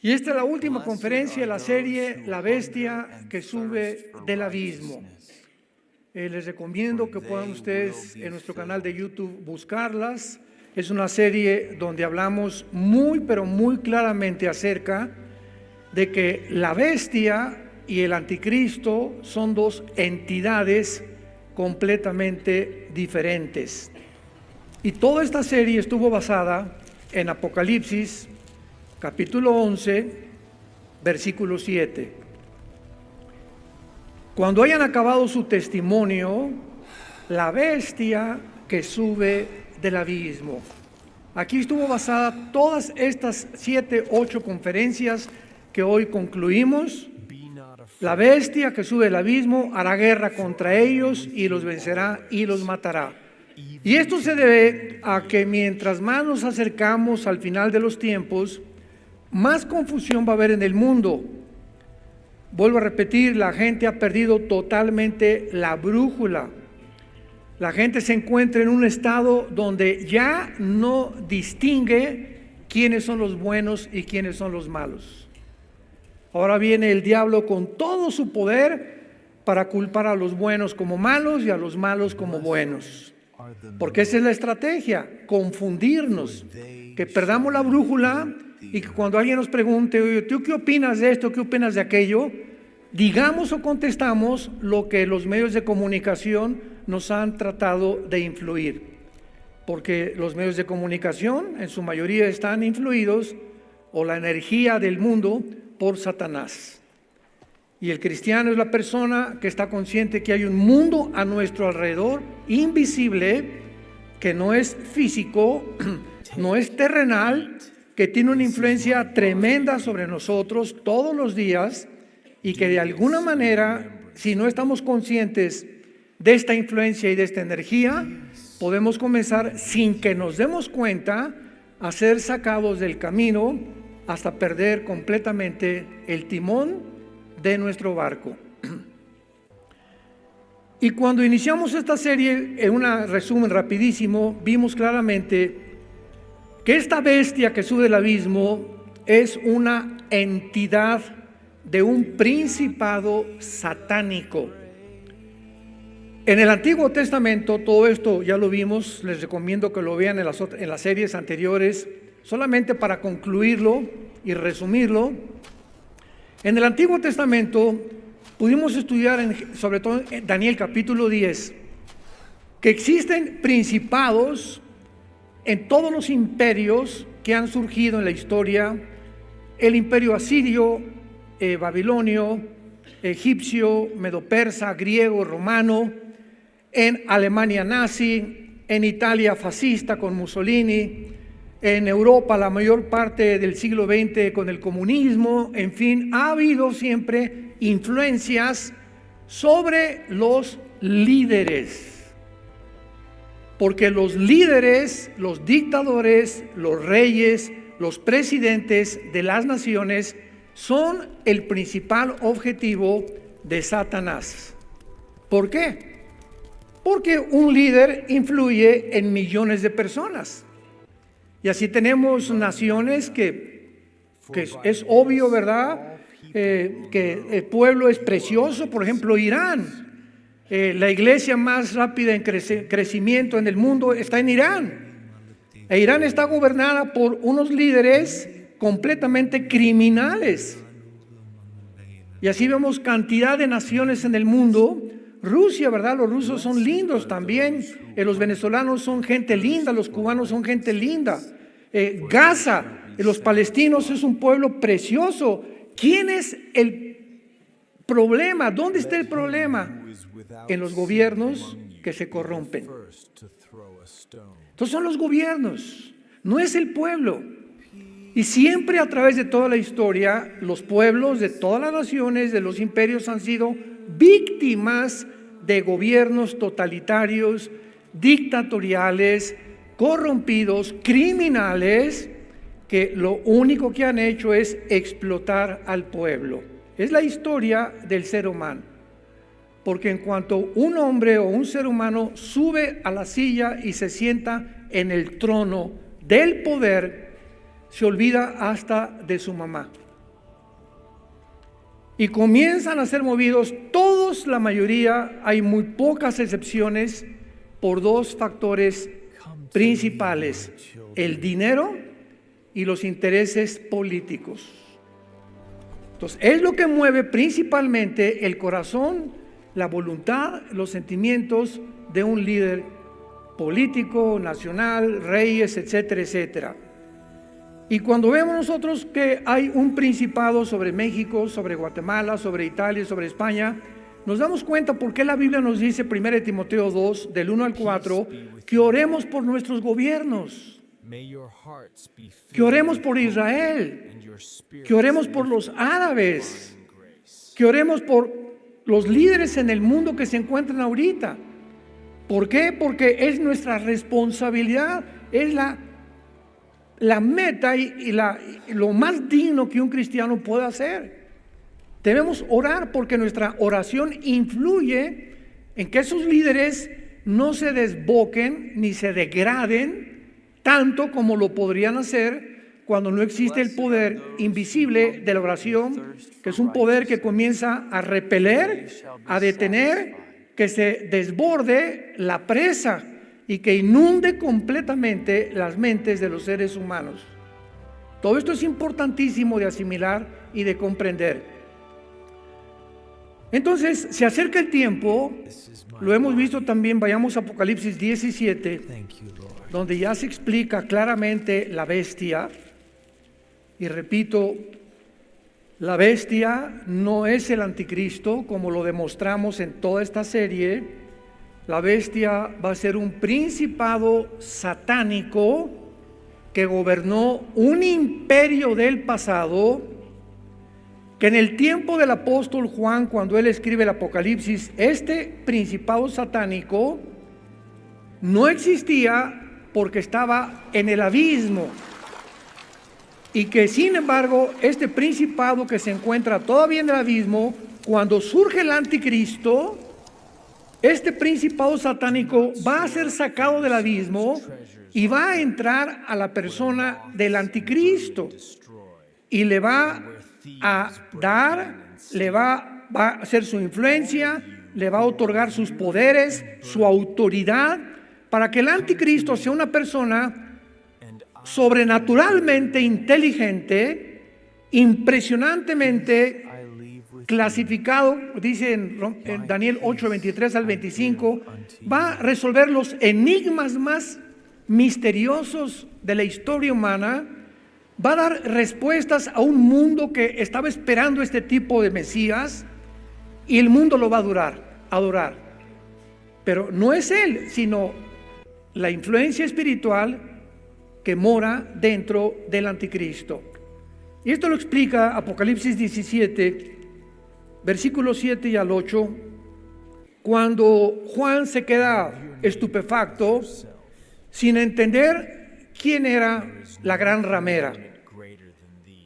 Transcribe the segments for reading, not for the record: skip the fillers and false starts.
Y esta es la última conferencia de la serie La Bestia que sube del abismo. Les recomiendo que puedan ustedes en nuestro canal de YouTube buscarlas. Es una serie donde hablamos muy pero muy claramente acerca de que la bestia y el anticristo son dos entidades completamente diferentes. Y toda esta serie estuvo basada en Apocalipsis capítulo 11, versículo 7. Cuando hayan acabado su testimonio, la bestia que sube del abismo. Aquí estuvo basada todas estas 7, 8 conferencias que hoy concluimos. La bestia que sube del abismo hará guerra contra ellos y los vencerá y los matará. Y esto se debe a que mientras más nos acercamos al final de los tiempos, más confusión va a haber en el mundo. Vuelvo a repetir, la gente ha perdido totalmente la brújula. La gente se encuentra en un estado donde ya no distingue quiénes son los buenos y quiénes son los malos. Ahora viene el diablo con todo su poder para culpar a los buenos como malos y a los malos como buenos. Porque esa es la estrategia, confundirnos, que perdamos la brújula y que cuando alguien nos pregunte, oye, ¿tú qué opinas de esto? ¿Qué opinas de aquello? Digamos o contestamos lo que los medios de comunicación nos han tratado de influir. Porque los medios de comunicación en su mayoría están influidos, o la energía del mundo, por Satanás. Y el cristiano es la persona que está consciente que hay un mundo a nuestro alrededor, invisible, que no es físico, no es terrenal, que tiene una influencia tremenda sobre nosotros todos los días y que de alguna manera, si no estamos conscientes de esta influencia y de esta energía, podemos comenzar sin que nos demos cuenta a ser sacados del camino hasta perder completamente el timón de nuestro barco. Y cuando iniciamos esta serie, en un resumen rapidísimo, vimos claramente que esta bestia que sube del abismo es una entidad de un principado satánico. En el Antiguo Testamento, todo esto ya lo vimos, les recomiendo que lo vean en las series anteriores, solamente para concluirlo y resumirlo. En el Antiguo Testamento pudimos estudiar, sobre todo en Daniel capítulo 10, que existen principados en todos los imperios que han surgido en la historia: el imperio asirio, babilonio, egipcio, medo-persa, griego, romano, en Alemania nazi, en Italia fascista con Mussolini, en Europa la mayor parte del siglo XX con el comunismo. En fin, ha habido siempre influencias sobre los líderes. Porque los líderes, los dictadores, los reyes, los presidentes de las naciones son el principal objetivo de Satanás. ¿Por qué? Porque un líder influye en millones de personas. Y así tenemos naciones que es obvio, ¿verdad? Que el pueblo es precioso. Por ejemplo, Irán. La iglesia más rápida en crecimiento en el mundo está en Irán. E Irán está gobernada por unos líderes completamente criminales. Y así vemos cantidad de naciones en el mundo. Rusia, ¿verdad? Los rusos son lindos también. Los venezolanos son gente linda, los cubanos son gente linda. Gaza, los palestinos es un pueblo precioso. ¿Quién es el problema? ¿Dónde está el problema? En los gobiernos que se corrompen. Entonces son los gobiernos, no es el pueblo. Y siempre a través de toda la historia, los pueblos de todas las naciones, de los imperios, han sido víctimas de gobiernos totalitarios, dictatoriales, corrompidos, criminales, que lo único que han hecho es explotar al pueblo. Es la historia del ser humano. Porque en cuanto un hombre o un ser humano sube a la silla y se sienta en el trono del poder, se olvida hasta de su mamá. y comienzan a ser movidos todos, la mayoría, hay muy pocas excepciones, por dos factores principales: el dinero y los intereses políticos. Entonces, es lo que mueve principalmente el corazón, la voluntad, los sentimientos de un líder político, nacional, reyes, etcétera, etcétera. Y cuando vemos nosotros que hay un principado sobre México, sobre Guatemala, sobre Italia, sobre España, nos damos cuenta por qué la Biblia nos dice, 1 Timoteo 2, del 1 al 4, que oremos por nuestros gobiernos, que oremos por Israel, que oremos por los árabes, que oremos por los líderes en el mundo que se encuentran ahorita. ¿Por qué? Porque es nuestra responsabilidad, es la meta y lo más digno que un cristiano puede hacer. Debemos orar porque nuestra oración influye en que esos líderes no se desboquen ni se degraden tanto como lo podrían hacer cuando no existe el poder invisible de la oración, que es un poder que comienza a repeler, a detener, que se desborde la presa y que inunde completamente las mentes de los seres humanos. Todo esto es importantísimo de asimilar y de comprender. Entonces, se acerca el tiempo, lo hemos visto también, vayamos a Apocalipsis 17, donde ya se explica claramente la bestia. Y repito, la bestia no es el anticristo, como lo demostramos en toda esta serie. La bestia va a ser un principado satánico que gobernó un imperio del pasado, que en el tiempo del apóstol Juan, cuando él escribe el Apocalipsis, este principado satánico no existía porque estaba en el abismo, y que sin embargo este principado que se encuentra todavía en el abismo, cuando surge el anticristo, este principado satánico va a ser sacado del abismo y va a entrar a la persona del anticristo y le va a dar, va a hacer su influencia, le va a otorgar sus poderes, su autoridad, para que el anticristo sea una persona sobrenaturalmente inteligente, impresionantemente clasificado, dice en Daniel 8, 23 al 25, va a resolver los enigmas más misteriosos de la historia humana, va a dar respuestas a un mundo que estaba esperando este tipo de Mesías, y el mundo lo va a adorar. Pero no es él, sino la influencia espiritual que mora dentro del anticristo. Y esto lo explica Apocalipsis 17, versículos 7 y al 8, cuando Juan se queda estupefacto, sin entender quién era la gran ramera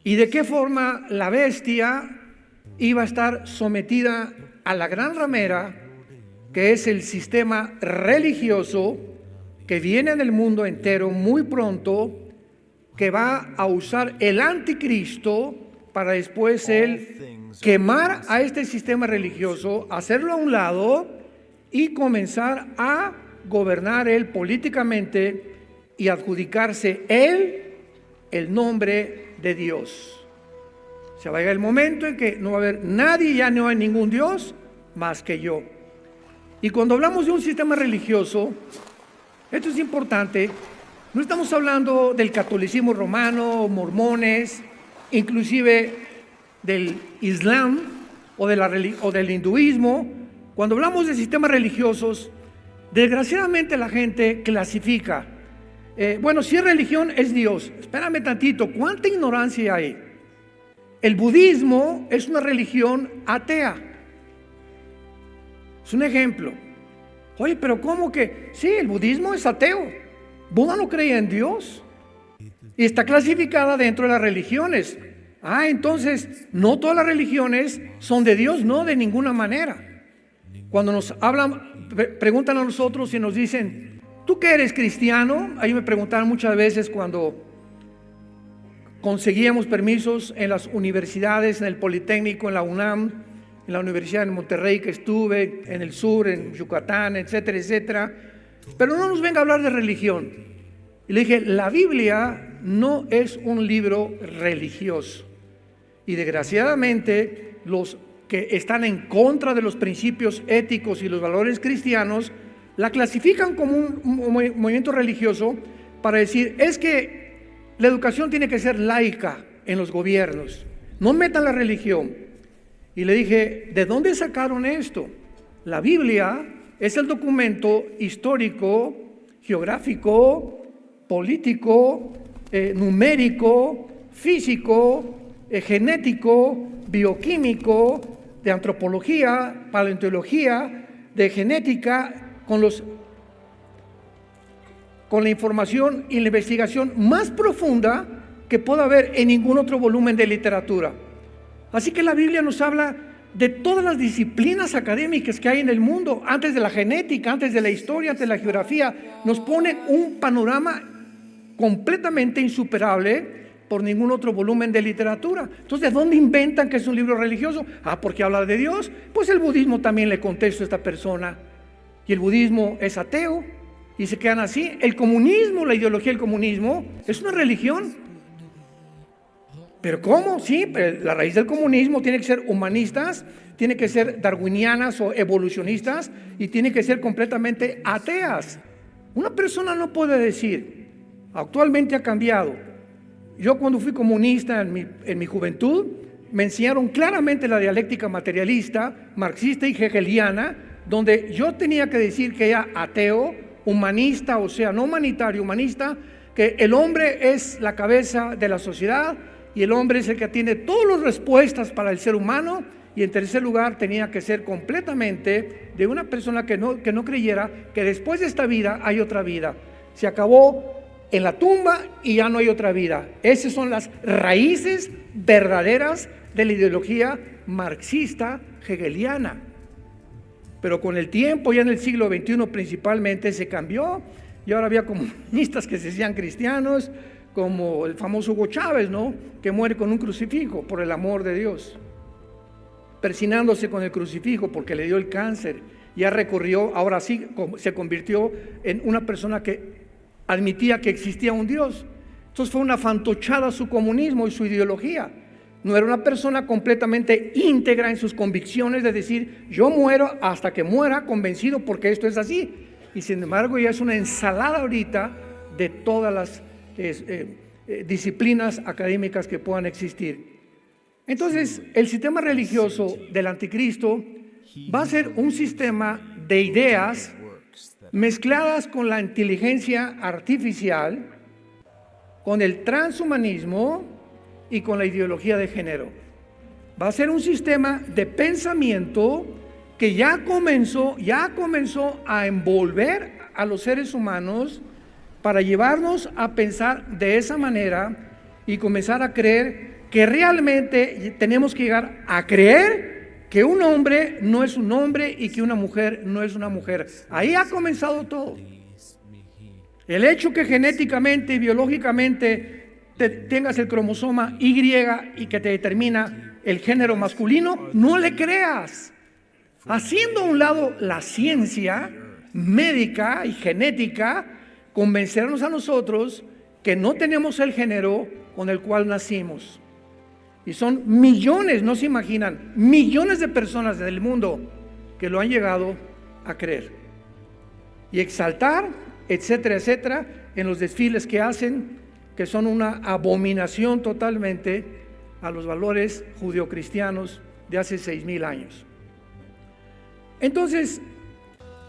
y de qué forma la bestia iba a estar sometida a la gran ramera, que es el sistema religioso que viene en el mundo entero muy pronto, que va a usar el anticristo para después él quemar a este sistema religioso, hacerlo a un lado y comenzar a gobernar él políticamente y adjudicarse él el nombre de Dios. Se va a llegar el momento en que no va a haber nadie, ya no hay ningún Dios más que yo. Y cuando hablamos de un sistema religioso, esto es importante, no estamos hablando del catolicismo romano, mormones, inclusive del Islam o del hinduismo. Cuando hablamos de sistemas religiosos, desgraciadamente la gente clasifica. Bueno, si es religión, es Dios. Espérame tantito, ¿cuánta ignorancia hay? El budismo es una religión atea. Es un ejemplo. Oye, pero ¿cómo que? Sí, el budismo es ateo. Buda no creía en Dios y está clasificada dentro de las religiones. Entonces, no todas las religiones son de Dios, no, de ninguna manera. Cuando nos hablan, preguntan a nosotros y nos dicen, ¿tú qué eres, cristiano? Ahí me preguntaron muchas veces cuando conseguíamos permisos en las universidades, en el Politécnico, en la UNAM, en la Universidad de Monterrey que estuve, en el sur, en Yucatán, etcétera, etcétera. Pero no nos venga a hablar de religión. Y le dije, la Biblia no es un libro religioso. Y desgraciadamente, los que están en contra de los principios éticos y los valores cristianos, la clasifican como un movimiento religioso para decir, es que la educación tiene que ser laica en los gobiernos, no metan la religión. Y le dije, ¿de dónde sacaron esto? La Biblia es el documento histórico, geográfico, político, numérico, físico, genético, bioquímico, de antropología, paleontología, de genética, con la información y la investigación más profunda que pueda haber en ningún otro volumen de literatura. Así que la Biblia nos habla de todas las disciplinas académicas que hay en el mundo, antes de la genética, antes de la historia, antes de la geografía. Nos pone un panorama completamente insuperable por ningún otro volumen de literatura. Entonces, ¿de dónde inventan que es un libro religioso? Porque habla de Dios. Pues el budismo también le contesto a esta persona. Y el budismo es ateo. Y se quedan así. El comunismo, la ideología del comunismo, es una religión. ¿Pero cómo? Sí, pero la raíz del comunismo tiene que ser humanistas, tiene que ser darwinianas o evolucionistas y tiene que ser completamente ateas. Una persona no puede decir, actualmente ha cambiado. Yo cuando fui comunista en mi juventud, me enseñaron claramente la dialéctica materialista, marxista y hegeliana, donde yo tenía que decir que era ateo, humanista, o sea, no humanitario, humanista, que el hombre es la cabeza de la sociedad y el hombre es el que tiene todas las respuestas para el ser humano, y en tercer lugar tenía que ser completamente de una persona que no creyera que después de esta vida hay otra vida. Se acabó en la tumba y ya no hay otra vida. Esas son las raíces verdaderas de la ideología marxista hegeliana. Pero con el tiempo, ya en el siglo XXI principalmente, se cambió y ahora había comunistas que se decían cristianos, como el famoso Hugo Chávez, ¿no? Que muere con un crucifijo por el amor de Dios, persinándose con el crucifijo porque le dio el cáncer. Ya recorrió, ahora sí se convirtió en una persona que admitía que existía un Dios. Entonces fue una fantochada su comunismo y su ideología. No era una persona completamente íntegra en sus convicciones de decir, yo muero hasta que muera convencido porque esto es así. Y sin embargo ya es una ensalada ahorita de todas las disciplinas académicas que puedan existir. Entonces el sistema religioso del anticristo va a ser un sistema de ideas mezcladas con la inteligencia artificial, con el transhumanismo y con la ideología de género. Va a ser un sistema de pensamiento que ya comenzó a envolver a los seres humanos para llevarnos a pensar de esa manera y comenzar a creer que realmente tenemos que llegar a creer que un hombre no es un hombre y que una mujer no es una mujer. Ahí ha comenzado todo. El hecho que genéticamente y biológicamente tengas el cromosoma Y y que te determina el género masculino, no le creas. Haciendo a un lado la ciencia médica y genética, convencernos a nosotros que no tenemos el género con el cual nacimos. Y son millones, no se imaginan, millones de personas del mundo que lo han llegado a creer y exaltar, etcétera, etcétera, en los desfiles que hacen, que son una abominación totalmente a los valores judeocristianos de hace 6,000 años. Entonces,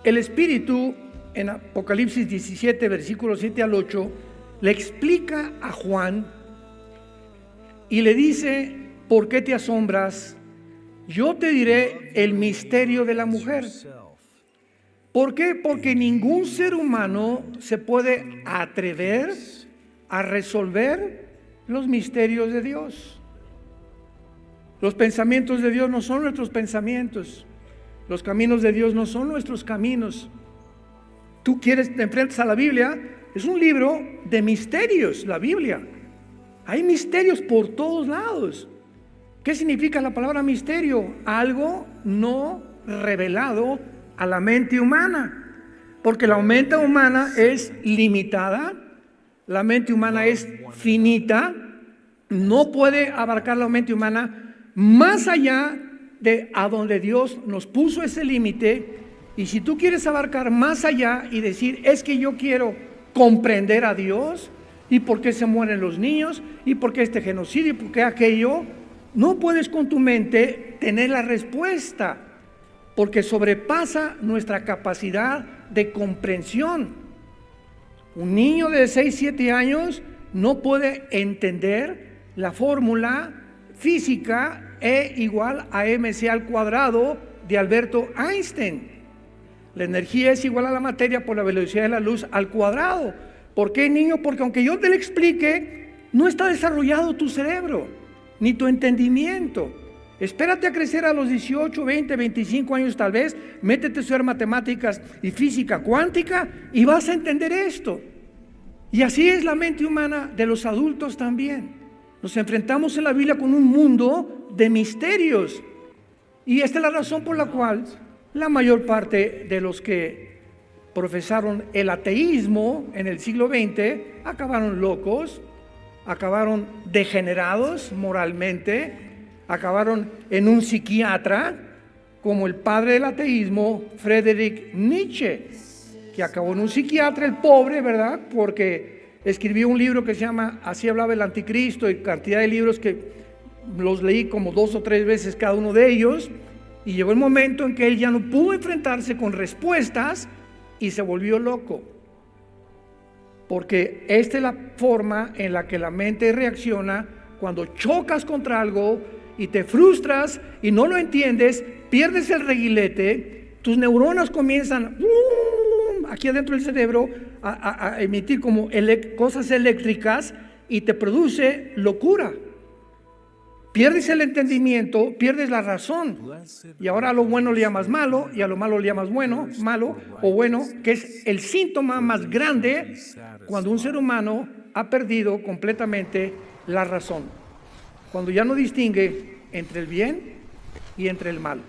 el Espíritu en Apocalipsis 17, versículos 7 al 8, le explica a Juan y le dice, ¿por qué te asombras? Yo te diré el misterio de la mujer. ¿Por qué? Porque ningún ser humano se puede atrever a resolver los misterios de Dios. Los pensamientos de Dios no son nuestros pensamientos. Los caminos de Dios no son nuestros caminos. Tú te enfrentas a la Biblia, es un libro de misterios, la Biblia. Hay misterios por todos lados. ¿Qué significa la palabra misterio? Algo no revelado a la mente humana. Porque la mente humana es limitada, la mente humana es finita, no puede abarcar la mente humana más allá de a donde Dios nos puso ese límite. Y si tú quieres abarcar más allá y decir, es que yo quiero comprender a Dios, y por qué se mueren los niños, y por qué este genocidio, y por qué aquello, no puedes con tu mente tener la respuesta, porque sobrepasa nuestra capacidad de comprensión. Un niño de 6, 7 años no puede entender la fórmula física E igual a mc al cuadrado de Alberto Einstein. La energía es igual a la materia por la velocidad de la luz al cuadrado. ¿Por qué, niño? Porque aunque yo te lo explique, no está desarrollado tu cerebro, ni tu entendimiento. Espérate a crecer a los 18, 20, 25 años tal vez, métete a estudiar matemáticas y física cuántica y vas a entender esto. Y así es la mente humana de los adultos también. Nos enfrentamos en la Biblia con un mundo de misterios. Y esta es la razón por la cual la mayor parte de los que profesaron el ateísmo en el siglo XX acabaron locos, acabaron degenerados moralmente, acabaron en un psiquiatra como el padre del ateísmo, Friedrich Nietzsche, que acabó en un psiquiatra, el pobre, ¿verdad? Porque escribió un libro que se llama Así hablaba el anticristo, y cantidad de libros que los leí como 2 o 3 veces cada uno de ellos, y llegó el momento en que él ya no pudo enfrentarse con respuestas y se volvió loco. Porque esta es la forma en la que la mente reacciona cuando chocas contra algo y te frustras y no lo entiendes, pierdes el reguilete, tus neuronas comienzan aquí adentro del cerebro a emitir como cosas eléctricas y te produce locura. Pierdes el entendimiento, pierdes la razón, y ahora a lo bueno le llamas malo y a lo malo le llamas malo o bueno, que es el síntoma más grande cuando un ser humano ha perdido completamente la razón, cuando ya no distingue entre el bien y entre el mal.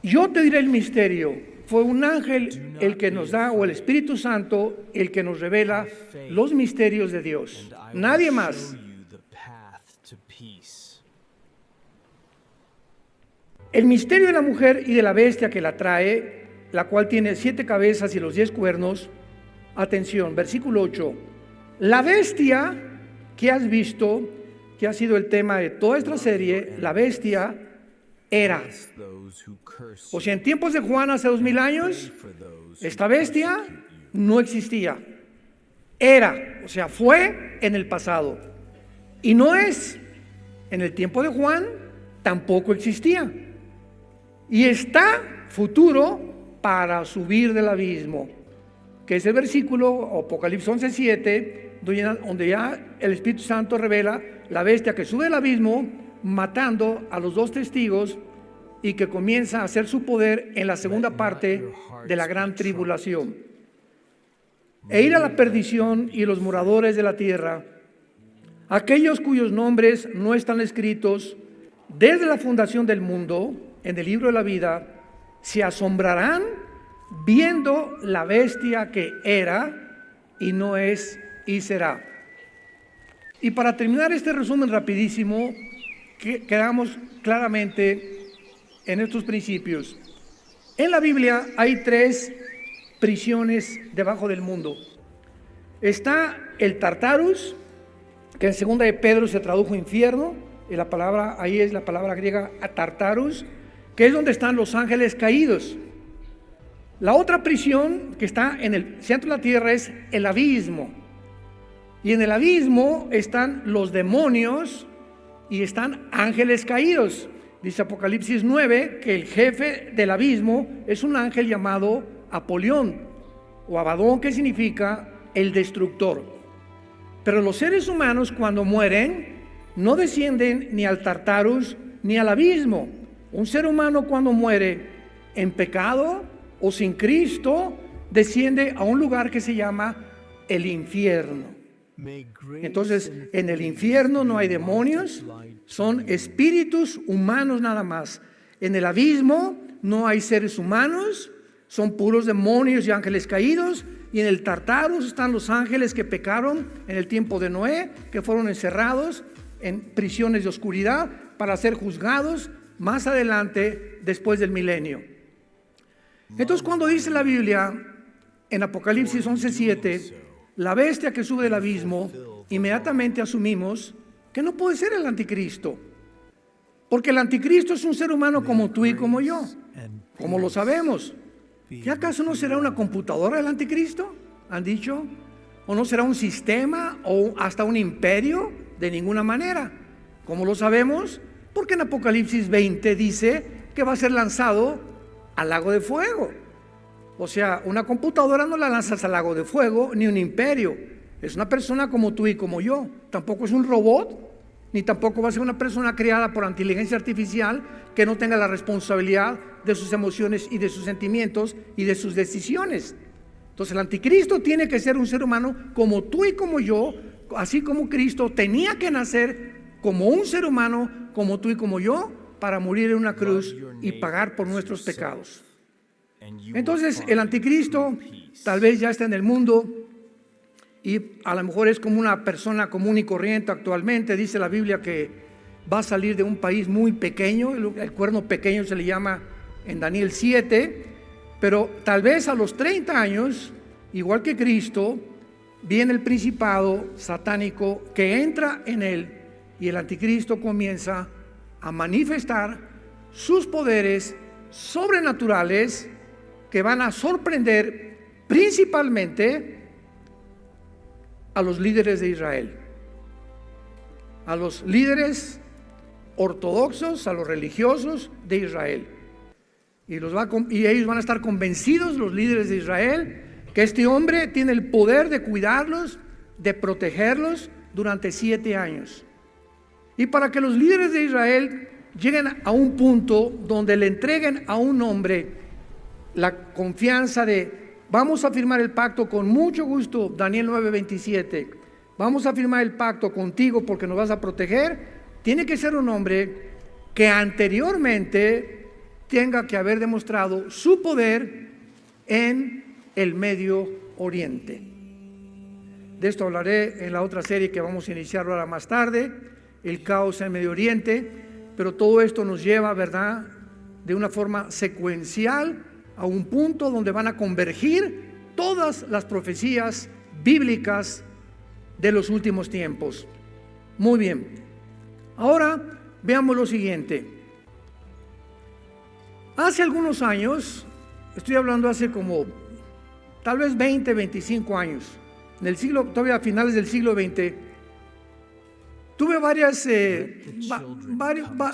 Yo te diré el misterio. Fue un ángel el que nos da, o el Espíritu Santo, el que nos revela los misterios de Dios. Nadie más. El misterio de la mujer y de la bestia que la trae, la cual tiene 7 cabezas y los 10 cuernos. Atención, versículo 8. La bestia que has visto, que ha sido el tema de toda esta serie, la bestia era. O sea, en tiempos de Juan hace 2000 años, esta bestia no existía. Era, o sea, fue en el pasado. Y no es. En el tiempo de Juan tampoco existía. Y está futuro para subir del abismo, que es el versículo Apocalipsis 11:7, donde ya el Espíritu Santo revela la bestia que sube del abismo, matando a los 2 testigos, y que comienza a hacer su poder en la segunda parte de la gran tribulación. E ir a la perdición y los moradores de la tierra, aquellos cuyos nombres no están escritos desde la fundación del mundo en el libro de la vida, se asombrarán viendo la bestia que era y no es y será. Y para terminar este resumen rapidísimo, quedamos claramente en estos principios. En la Biblia hay 3 prisiones debajo del mundo. Está el Tartarus, que en segunda de Pedro se tradujo infierno, y la palabra ahí es la palabra griega Tartarus, que es donde están los ángeles caídos. La otra prisión que está en el centro de la tierra es el abismo. Y en el abismo están los demonios y están ángeles caídos. Dice Apocalipsis 9 que el jefe del abismo es un ángel llamado Apolión o Abadón, que significa el destructor. Pero los seres humanos cuando mueren no descienden ni al Tartarus ni al abismo. Un ser humano cuando muere en pecado o sin Cristo desciende a un lugar que se llama el infierno. Entonces, en el infierno no hay demonios, son espíritus humanos nada más. En el abismo no hay seres humanos, son puros demonios y ángeles caídos. Y en el Tartarus están los ángeles que pecaron en el tiempo de Noé, que fueron encerrados en prisiones de oscuridad para ser juzgados más adelante después del milenio. Entonces, cuando dice la Biblia en Apocalipsis 11:7, la bestia que sube del abismo, inmediatamente asumimos que no puede ser el anticristo, porque el anticristo es un ser humano como tú y como yo. ¿Cómo lo sabemos? ¿Qué acaso no será una computadora el anticristo? ¿Han dicho? ¿O no será un sistema o hasta un imperio? De ninguna manera. ¿Cómo lo sabemos? Porque en Apocalipsis 20 dice que va a ser lanzado al lago de fuego. O sea, una computadora no la lanzas al lago de fuego, ni un imperio. Es una persona como tú y como yo. Tampoco es un robot, ni tampoco va a ser una persona creada por inteligencia artificial que no tenga la responsabilidad de sus emociones y de sus sentimientos y de sus decisiones. Entonces el anticristo tiene que ser un ser humano como tú y como yo, así como Cristo tenía que nacer como un ser humano como tú y como yo para morir en una cruz y pagar por nuestros pecados. Entonces el anticristo tal vez ya está en el mundo y a lo mejor es como una persona común y corriente actualmente. Dice la Biblia que va a salir de un país muy pequeño, el cuerno pequeño se le llama en Daniel 7, pero tal vez a los 30 años, igual que Cristo, viene el principado satánico que entra en él y el anticristo comienza a manifestar sus poderes sobrenaturales que van a sorprender principalmente a los líderes de Israel, a los líderes ortodoxos, a los religiosos de Israel. Y ellos van a estar convencidos, los líderes de Israel, que este hombre tiene el poder de cuidarlos, de protegerlos durante 7 años. Y para que los líderes de Israel lleguen a un punto donde le entreguen a un hombre la confianza de: vamos a firmar el pacto con mucho gusto, Daniel 9:27, vamos a firmar el pacto contigo porque nos vas a proteger. Tiene que ser un hombre que anteriormente tenga que haber demostrado su poder en el Medio Oriente. De esto hablaré en la otra serie que vamos a iniciar ahora más tarde, el caos en Medio Oriente, pero todo esto nos lleva, ¿verdad?, de una forma secuencial a un punto donde van a convergir todas las profecías bíblicas de los últimos tiempos. Muy bien, ahora veamos lo siguiente. Hace algunos años, estoy hablando hace como tal vez 20, 25 años, en el siglo, todavía a finales del siglo XX, tuve varias,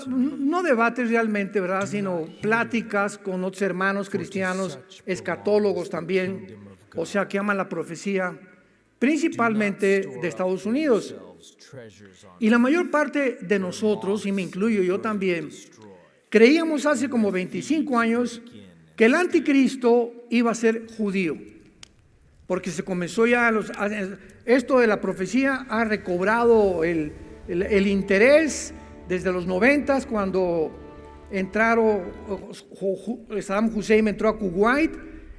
no debates realmente, ¿verdad?, sino pláticas con otros hermanos cristianos, escatólogos también, o sea, que aman la profecía, principalmente de Estados Unidos. Y la mayor parte de nosotros, y me incluyo yo también, creíamos hace como 25 años que el anticristo iba a ser judío, porque se comenzó ya, esto de la profecía ha recobrado el interés desde los 90, cuando Saddam Hussein entró a Kuwait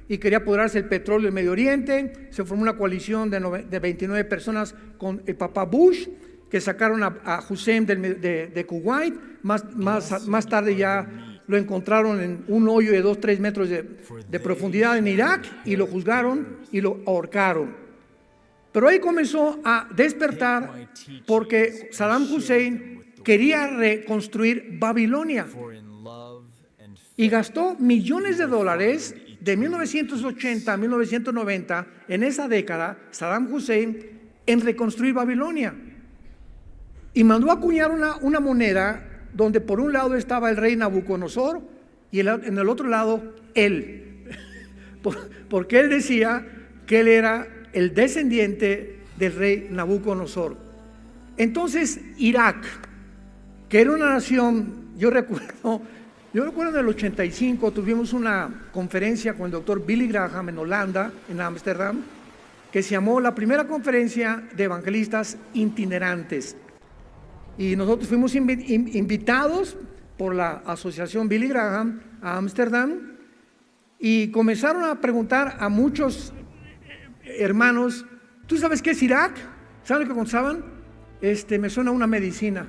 y quería apoderarse del petróleo del Medio Oriente. Se formó una coalición de 29 personas con el papá Bush, que sacaron a Hussein de Kuwait. Más tarde ya lo encontraron en un hoyo de 2-3 metros de profundidad en Irak y lo juzgaron y lo ahorcaron. Pero ahí comenzó a despertar porque Saddam Hussein quería reconstruir Babilonia y gastó millones de dólares de 1980 a 1990, en esa década, Saddam Hussein, en reconstruir Babilonia. Y mandó a acuñar una moneda donde por un lado estaba el rey Nabucodonosor y en el otro lado él. Porque él decía que él era el descendiente del rey Nabucodonosor. Entonces Irak, que era una nación, yo recuerdo en el 85 tuvimos una conferencia con el doctor Billy Graham en Holanda, en Ámsterdam, que se llamó la primera conferencia de evangelistas itinerantes. Y nosotros fuimos invitados por la asociación Billy Graham a Ámsterdam y comenzaron a preguntar a muchos hermanos, ¿tú sabes qué es Irak? ¿Saben lo que contaban? Me suena una medicina.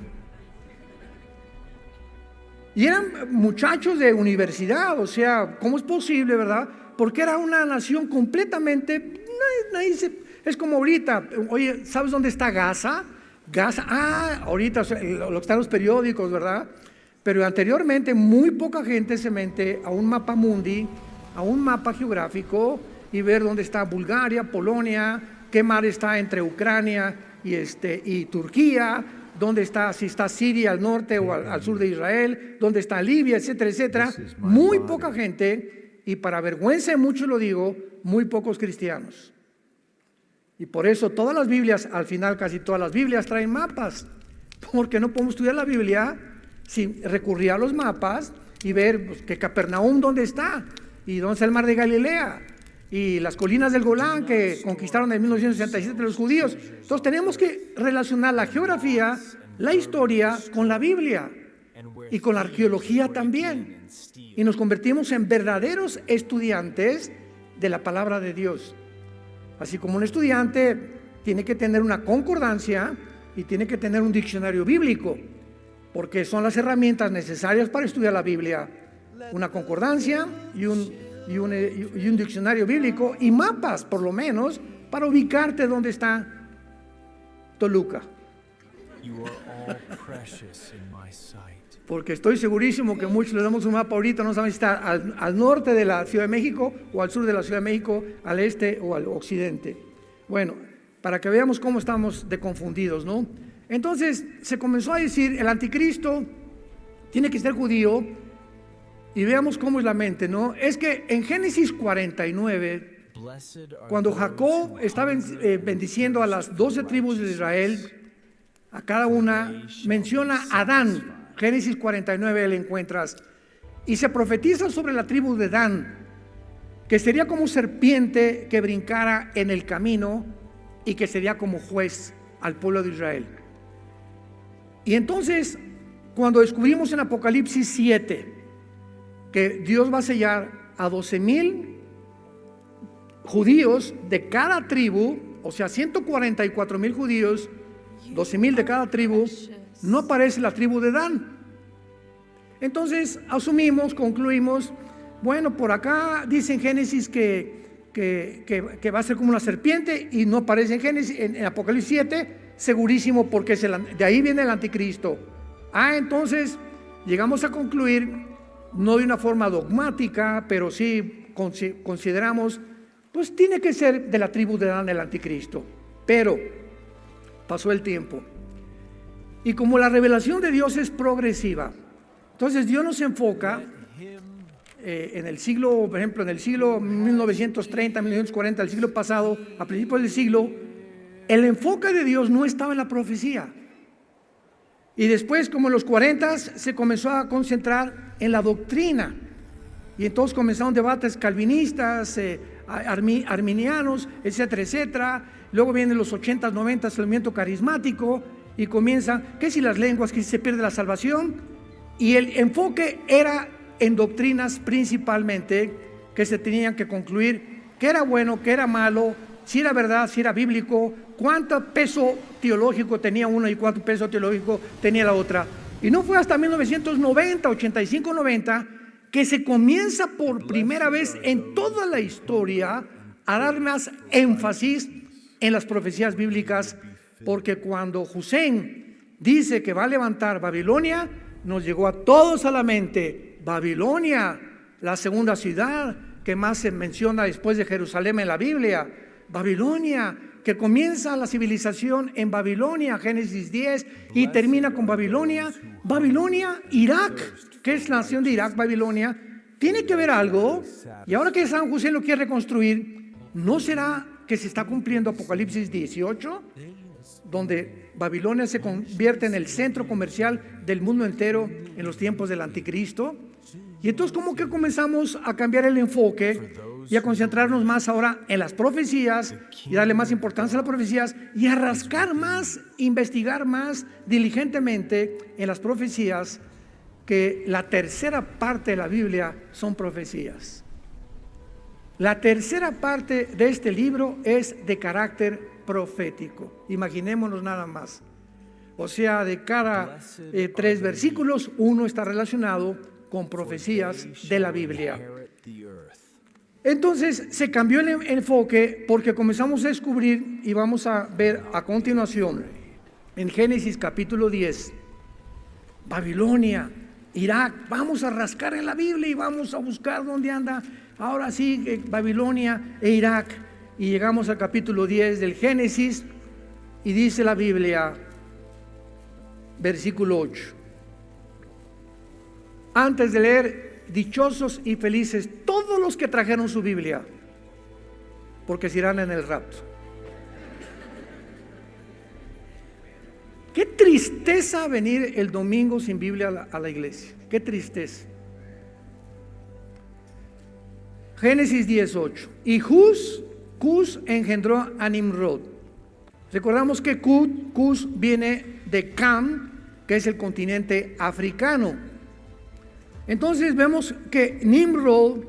Y eran muchachos de universidad, o sea, ¿cómo es posible, verdad? Porque era una nación completamente, es como ahorita, oye, ¿sabes dónde está Gaza? Gaza, ahorita, o sea, lo que está en los periódicos, ¿verdad? Pero anteriormente muy poca gente se mete a un mapa mundi, a un mapa geográfico y ver dónde está Bulgaria, Polonia, qué mar está entre Ucrania y Turquía, dónde está, si está Siria al norte o al sur de Israel, dónde está Libia, etcétera, etcétera. Muy poca gente, y para vergüenza de muchos lo digo, muy pocos cristianos. Y por eso todas las Biblias, al final casi todas las Biblias traen mapas, porque no podemos estudiar la Biblia sin recurrir a los mapas y ver pues, que Capernaum dónde está, y dónde está el mar de Galilea, y las colinas del Golán que conquistaron en 1967 los judíos. Entonces tenemos que relacionar la geografía, la historia con la Biblia y con la arqueología también, y nos convertimos en verdaderos estudiantes de la palabra de Dios. Así como un estudiante tiene que tener una concordancia y tiene que tener un diccionario bíblico, porque son las herramientas necesarias para estudiar la Biblia: una concordancia y un diccionario bíblico y mapas, por lo menos, para ubicarte dónde está Toluca. Porque estoy segurísimo que muchos le damos un mapa ahorita, no saben si está al norte de la Ciudad de México o al sur de la Ciudad de México, al este o al occidente. Bueno, para que veamos cómo estamos de confundidos, ¿no? Entonces se comenzó a decir, el anticristo tiene que ser judío, y veamos cómo es la mente, ¿no? Es que en Génesis 49, cuando Jacob estaba bendiciendo a las 12 tribus de Israel, a cada una menciona a Dan. Génesis 49 le encuentras, y se profetiza sobre la tribu de Dan, que sería como serpiente que brincara en el camino y que sería como juez al pueblo de Israel. Y entonces, cuando descubrimos en Apocalipsis 7 que Dios va a sellar a 12,000 judíos de cada tribu, o sea, 144,000 judíos, 12,000 de cada tribu, no aparece la tribu de Dan. Entonces asumimos, concluimos, bueno, por acá dice en Génesis que va a ser como una serpiente, y no aparece en Génesis, en Apocalipsis 7, segurísimo, porque de ahí viene el anticristo. Entonces llegamos a concluir, no de una forma dogmática, pero sí consideramos, pues tiene que ser de la tribu de Dan el anticristo. Pero pasó el tiempo, y como la revelación de Dios es progresiva, entonces Dios nos enfoca en el siglo, por ejemplo, en el siglo 1930, 1940, el siglo pasado, a principios del siglo, el enfoque de Dios no estaba en la profecía. Y después, como en los 40, se comenzó a concentrar en la doctrina. Y entonces comenzaron debates calvinistas, arminianos, etcétera, etcétera. Luego vienen los 80s, 90s, el movimiento carismático, y comienza, ¿qué si las lenguas, que si se pierde la salvación? Y el enfoque era en doctrinas principalmente, que se tenían que concluir qué era bueno, qué era malo, si era verdad, si era bíblico, cuánto peso teológico tenía uno y cuánto peso teológico tenía la otra. Y no fue hasta 1990, 85, 90, que se comienza por primera vez en toda la historia a dar más énfasis en las profecías bíblicas, porque cuando Hussein dice que va a levantar Babilonia, nos llegó a todos a la mente Babilonia, la segunda ciudad que más se menciona después de Jerusalén en la Biblia. Babilonia, que comienza la civilización en Babilonia, Génesis 10, y termina con Babilonia. Babilonia, Irak, que es la nación de Irak, Babilonia, tiene que ver algo. Y ahora que San José lo quiere reconstruir, ¿no será que se está cumpliendo Apocalipsis 18? Donde Babilonia se convierte en el centro comercial del mundo entero en los tiempos del anticristo. Y entonces como que comenzamos a cambiar el enfoque y a concentrarnos más ahora en las profecías y darle más importancia a las profecías y a rascar más, investigar más diligentemente en las profecías, que la tercera parte de la Biblia son profecías. La tercera parte de este libro es de carácter profético. Imaginémonos nada más. O sea, de cada 3 versículos, uno está relacionado con profecías de la Biblia. Entonces se cambió el enfoque porque comenzamos a descubrir, y vamos a ver a continuación en Génesis capítulo 10, Babilonia, Irak. Vamos a rascar en la Biblia y vamos a buscar dónde anda ahora sí Babilonia e Irak. Y llegamos al capítulo 10 del Génesis y dice la Biblia, versículo 8. Antes de leer, dichosos y felices todos los que trajeron su Biblia, porque se irán en el rapto. Qué tristeza venir el domingo sin Biblia a la iglesia. Qué tristeza. Génesis 10:8. Y Cus engendró a Nimrod. Recordamos que Cus viene de Cam, que es el continente africano. Entonces vemos que Nimrod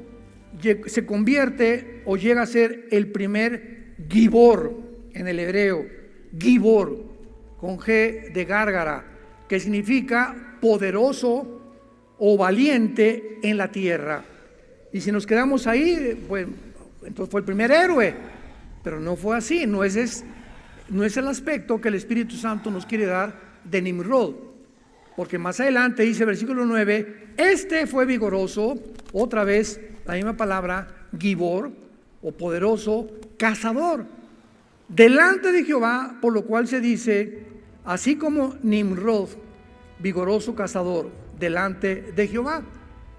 se convierte o llega a ser el primer Gibor en el hebreo. Gibor, con G de gárgara, que significa poderoso o valiente en la tierra. Y si nos quedamos ahí, pues entonces fue el primer héroe. Pero no fue así, no es el aspecto que el Espíritu Santo nos quiere dar de Nimrod. Porque más adelante dice versículo 9, este fue vigoroso, otra vez la misma palabra, Gibor, o poderoso, cazador, delante de Jehová, por lo cual se dice, así como Nimrod, vigoroso cazador, delante de Jehová.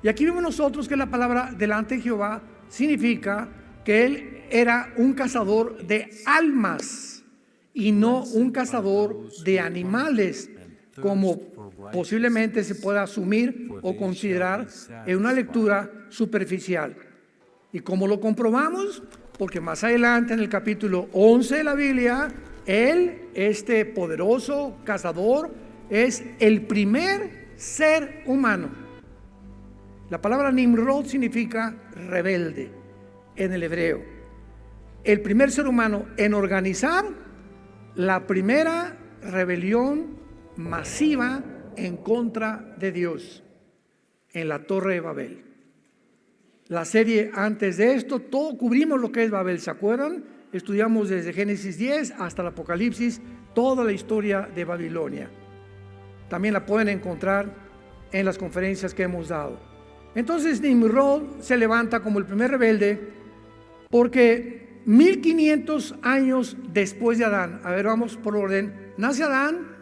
Y aquí vemos nosotros que la palabra delante de Jehová significa que él era un cazador de almas y no un cazador de animales, como posiblemente se pueda asumir o considerar en una lectura superficial. ¿Y cómo lo comprobamos? Porque más adelante en el capítulo 11 de la Biblia, él, este poderoso cazador, es el primer ser humano. La palabra Nimrod significa rebelde en el hebreo. El primer ser humano en organizar la primera rebelión masiva en contra de Dios en la Torre de Babel. La serie antes de esto, todo cubrimos lo que es Babel, ¿se acuerdan? Estudiamos desde Génesis 10 hasta el Apocalipsis, toda la historia de Babilonia. También la pueden encontrar en las conferencias que hemos dado. Entonces Nimrod se levanta como el primer rebelde porque 1500 años después de Adán, a ver, vamos por orden, nace Adán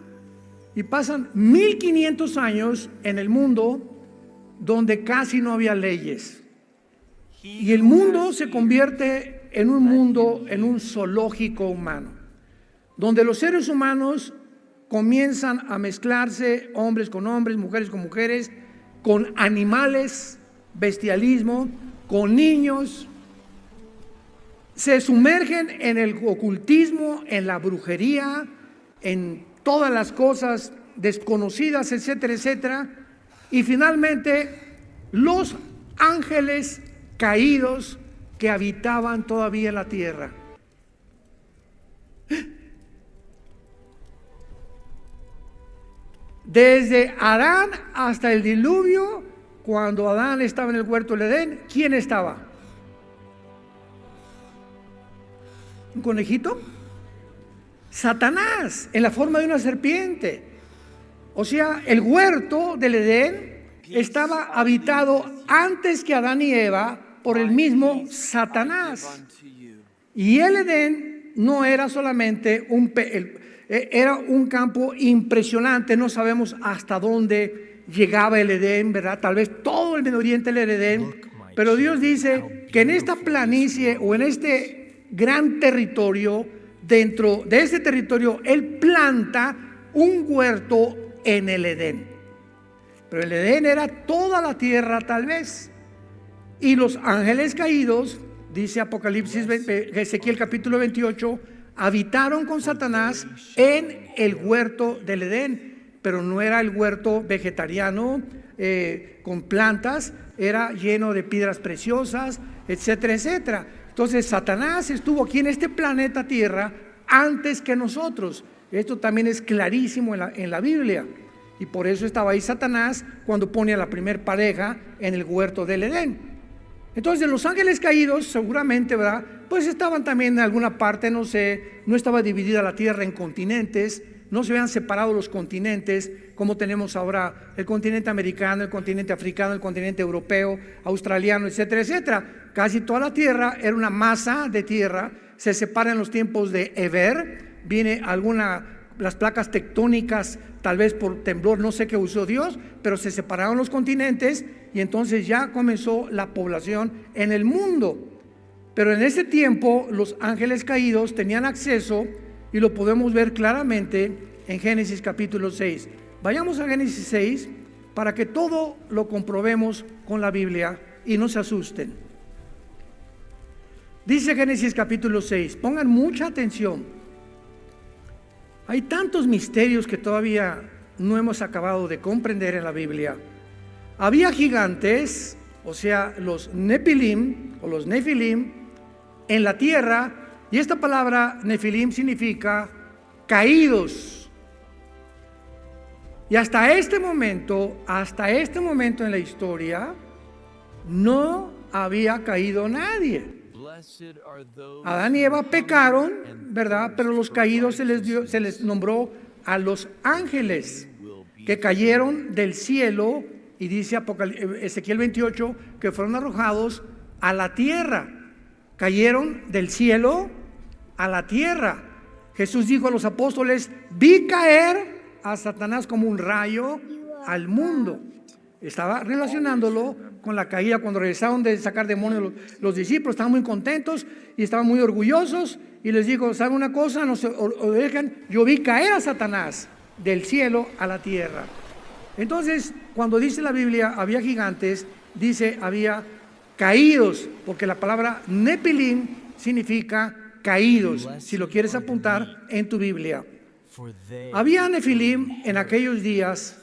y pasan 1500 años en el mundo donde casi no había leyes. Y el mundo se convierte en un mundo, en un zoológico humano, donde los seres humanos comienzan a mezclarse, hombres con hombres, mujeres con mujeres, con animales, bestialismo, con niños. Se sumergen en el ocultismo, en la brujería, en todas las cosas desconocidas, etcétera, etcétera. Y finalmente los ángeles caídos que habitaban todavía en la tierra. Desde Adán hasta el diluvio, cuando Adán estaba en el huerto del Edén, ¿quién estaba? ¿Un conejito? Satanás, en la forma de una serpiente. O sea, el huerto del Edén estaba habitado antes que Adán y Eva por el mismo Satanás. Y el Edén no era solamente era un campo impresionante. No sabemos hasta dónde llegaba el Edén, ¿verdad? Tal vez todo el Medio Oriente era el Edén. Pero Dios dice que en esta planicie o en este gran territorio, dentro de ese territorio, Él planta un huerto en el Edén. Pero el Edén era toda la tierra tal vez. Y los ángeles caídos dice Apocalipsis, Ezequiel capítulo 28, habitaron con Satanás en el huerto del Edén, pero no era el huerto vegetariano con plantas, era lleno de piedras preciosas, etcétera, etcétera. Entonces Satanás estuvo aquí en este planeta Tierra antes que nosotros. Esto también es clarísimo en la Biblia, y por eso estaba ahí Satanás cuando pone a la primer pareja en el huerto del Edén. Entonces los ángeles caídos seguramente, ¿verdad?, pues estaban también en alguna parte, no sé, no estaba dividida la tierra en continentes, no se habían separado los continentes como tenemos ahora el continente americano, el continente africano, el continente europeo, australiano, etcétera, etcétera. Casi toda la tierra era una masa de tierra, se separa en los tiempos de Eber, viene las placas tectónicas, tal vez por temblor, no sé qué usó Dios, pero se separaron los continentes y entonces ya comenzó la población en el mundo. Pero en ese tiempo los ángeles caídos tenían acceso, y lo podemos ver claramente en Génesis capítulo 6. Vayamos a Génesis 6 para que todo lo comprobemos con la Biblia y no se asusten. Dice Génesis capítulo 6, pongan mucha atención. Hay tantos misterios que todavía no hemos acabado de comprender en la Biblia. Había gigantes, o sea, los Nefilim o los Nefilim en la tierra. Y esta palabra Nefilim significa caídos. Y hasta este momento en la historia, no había caído nadie. Adán y Eva pecaron, ¿verdad? Pero los caídos se les nombró a los ángeles que cayeron del cielo, y dice Ezequiel 28 que fueron arrojados a la tierra. Cayeron del cielo a la tierra. Jesús dijo a los apóstoles: vi caer a Satanás como un rayo al mundo. Estaba relacionándolo con la caída. Cuando regresaron de sacar demonios los discípulos estaban muy contentos y estaban muy orgullosos, y les dijo: ¿saben una cosa? No se dejen, yo vi caer a Satanás del cielo a la tierra. Entonces, cuando dice la Biblia había gigantes, dice había caídos, porque la palabra Nefilim significa caídos, si lo quieres apuntar en tu Biblia. Había Nefilim en aquellos días,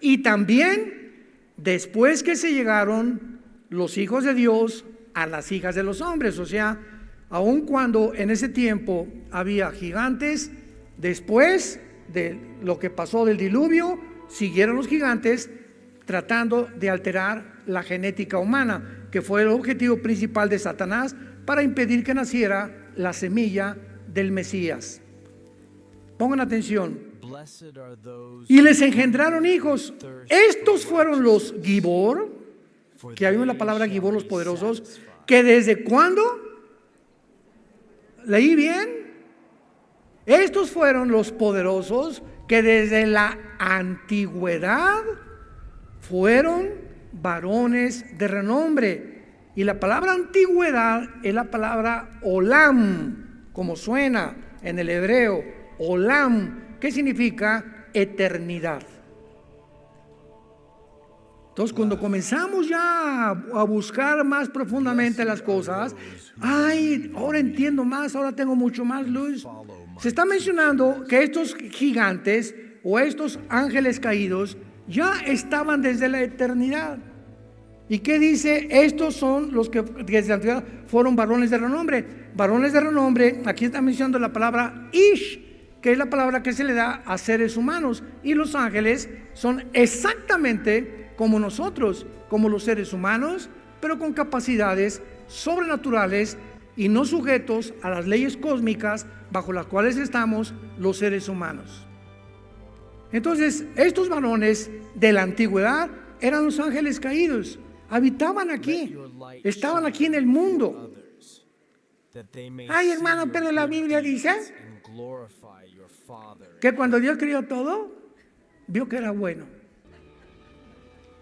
y también después que se llegaron los hijos de Dios a las hijas de los hombres. O sea, aun cuando en ese tiempo había gigantes, después de lo que pasó del diluvio, siguieron los gigantes tratando de alterar la genética humana, que fue el objetivo principal de Satanás para impedir que naciera la semilla del Mesías. Pongan atención. Y les engendraron hijos. Estos fueron los Gibor, que hay la palabra Gibor, los poderosos, que desde cuándo, leí bien, estos fueron los poderosos que desde la antigüedad fueron varones de renombre. Y la palabra antigüedad es la palabra olam, como suena en el hebreo, olam, que significa eternidad. Entonces, cuando comenzamos ya a buscar más profundamente las cosas, ahora entiendo más, ahora tengo mucho más luz. Se está mencionando que estos gigantes o estos ángeles caídos ya estaban desde la eternidad. ¿Y qué dice? Estos son los que desde la antigüedad fueron varones de renombre. Varones de renombre, aquí está mencionando la palabra Ish, que es la palabra que se le da a seres humanos. Y los ángeles son exactamente como nosotros, como los seres humanos, pero con capacidades sobrenaturales y no sujetos a las leyes cósmicas bajo las cuales estamos los seres humanos. Entonces, estos varones de la antigüedad eran los ángeles caídos. Habitaban aquí, estaban aquí en el mundo. Ay, hermano, pero la Biblia dice que cuando Dios creó todo, vio que era bueno.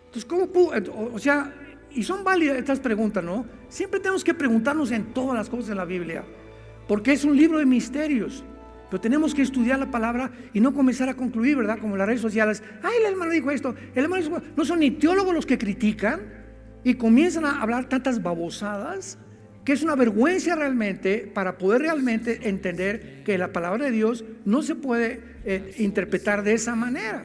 Entonces, ¿cómo pudo? O sea, y son válidas estas preguntas, ¿no? Siempre tenemos que preguntarnos en todas las cosas de la Biblia, porque es un libro de misterios. Pero tenemos que estudiar la palabra y no comenzar a concluir, ¿verdad? Como las redes sociales. Ay, el hermano dijo esto, el hermano dijo. No son ni teólogos los que critican y comienzan a hablar tantas babosadas que es una vergüenza realmente para poder realmente entender que la palabra de Dios no se puede interpretar de esa manera.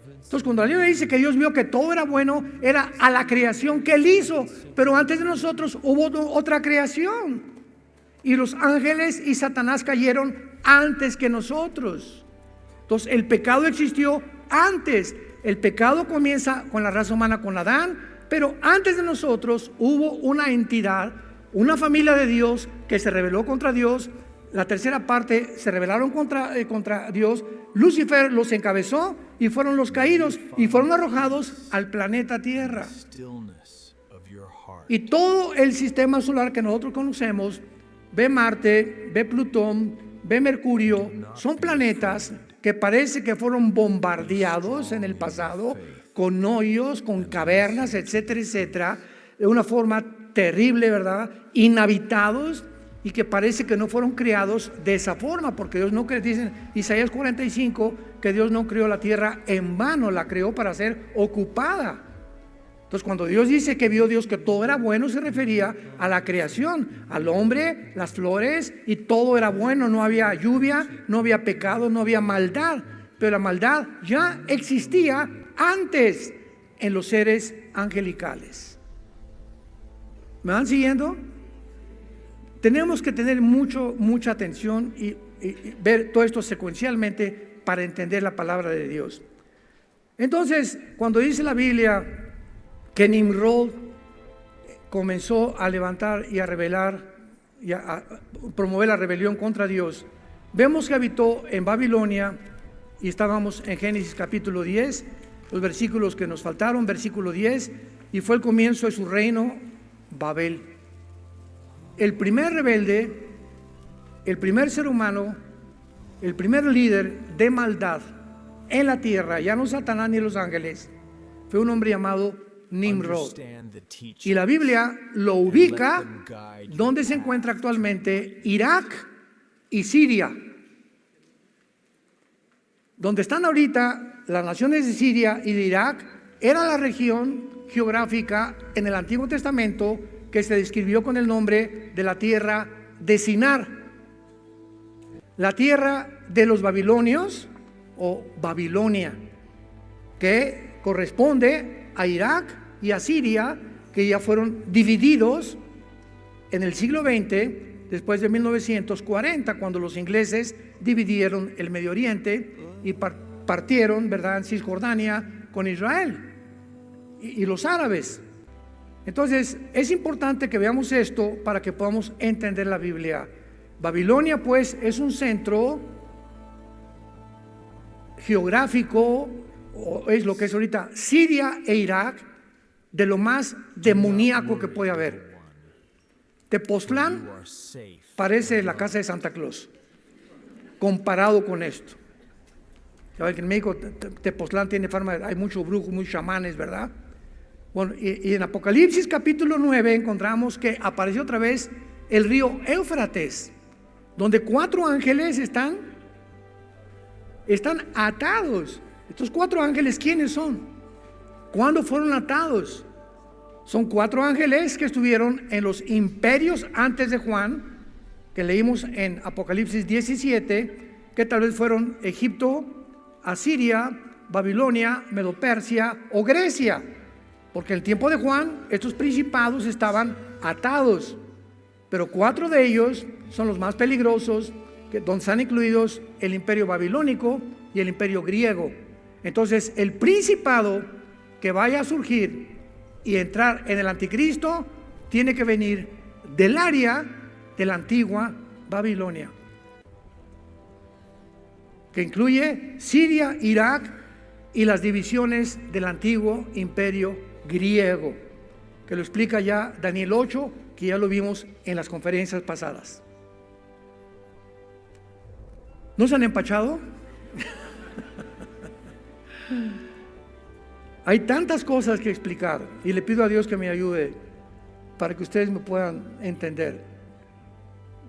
Entonces, cuando la Biblia dice que Dios vio que todo era bueno, era a la creación que Él hizo, pero antes de nosotros hubo otra creación, y los ángeles y Satanás cayeron antes que nosotros. Entonces, el pecado existió antes. El pecado comienza con la raza humana, con Adán, pero antes de nosotros hubo una entidad, una familia de Dios que se rebeló contra Dios. La tercera parte se rebelaron contra Dios. Lucifer los encabezó y fueron los caídos y fueron arrojados al planeta Tierra. Y todo el sistema solar que nosotros conocemos, ve Marte, ve Plutón, ve Mercurio, son planetas que parece que fueron bombardeados en el pasado con hoyos, con cavernas, etcétera, etcétera, de una forma terrible, ¿verdad? Inhabitados, y que parece que no fueron creados de esa forma, porque Dios no creó, dicen Isaías 45, que Dios no creó la tierra en vano, la creó para ser ocupada. Entonces, cuando Dios dice que vio Dios que todo era bueno, se refería a la creación, al hombre, las flores, y todo era bueno. No había lluvia, no había pecado, no había maldad, pero la maldad ya existía antes en los seres angelicales. ¿Me van siguiendo? Tenemos que tener mucha atención y ver todo esto secuencialmente para entender la palabra de Dios. Entonces, cuando dice la Biblia que Nimrod comenzó a levantar y a rebelar y a promover la rebelión contra Dios, vemos que habitó en Babilonia, y estábamos en Génesis capítulo 10, los versículos que nos faltaron, versículo 10, y fue el comienzo de su reino, Babel. El primer rebelde, el primer ser humano, el primer líder de maldad en la tierra, ya no Satanás ni los ángeles, fue un hombre llamado Nimrod. Y la Biblia lo ubica donde se encuentra actualmente Irak y Siria. Donde están ahorita las naciones de Siria y de Irak, era la región geográfica en el Antiguo Testamento que se describió con el nombre de la tierra de Sinar, la tierra de los babilonios o Babilonia, que corresponde a Irak y a Siria, que ya fueron divididos en el siglo XX, después de 1940, cuando los ingleses dividieron el Medio Oriente y partieron, ¿verdad?, en Cisjordania con Israel y los árabes. Entonces, es importante que veamos esto para que podamos entender la Biblia. Babilonia, pues, es un centro geográfico, o es lo que es ahorita Siria e Irak, de lo más demoníaco que puede haber. Tepoztlán parece la casa de Santa Claus comparado con esto. Ya ven que en México Tepoztlán tiene fama, hay muchos brujos, muchos chamanes, ¿verdad? Bueno, y en Apocalipsis capítulo 9 encontramos que apareció otra vez el río Éufrates, donde 4 ángeles están atados. Estos 4 ángeles, ¿quiénes son? ¿Cuándo fueron atados? Son 4 ángeles que estuvieron en los imperios antes de Juan, que leímos en Apocalipsis 17, que tal vez fueron Egipto, Asiria, Babilonia, Medo-Persia o Grecia, porque en el tiempo de Juan estos principados estaban atados, pero 4 de ellos son los más peligrosos, donde están incluidos el imperio babilónico y el imperio griego. Entonces, el principado que vaya a surgir y entrar en el anticristo tiene que venir del área de la antigua Babilonia, que incluye Siria, Irak y las divisiones del antiguo imperio griego, que lo explica ya Daniel 8, que ya lo vimos en las conferencias pasadas. ¿No se han empachado? Hay tantas cosas que explicar y le pido a Dios que me ayude para que ustedes me puedan entender,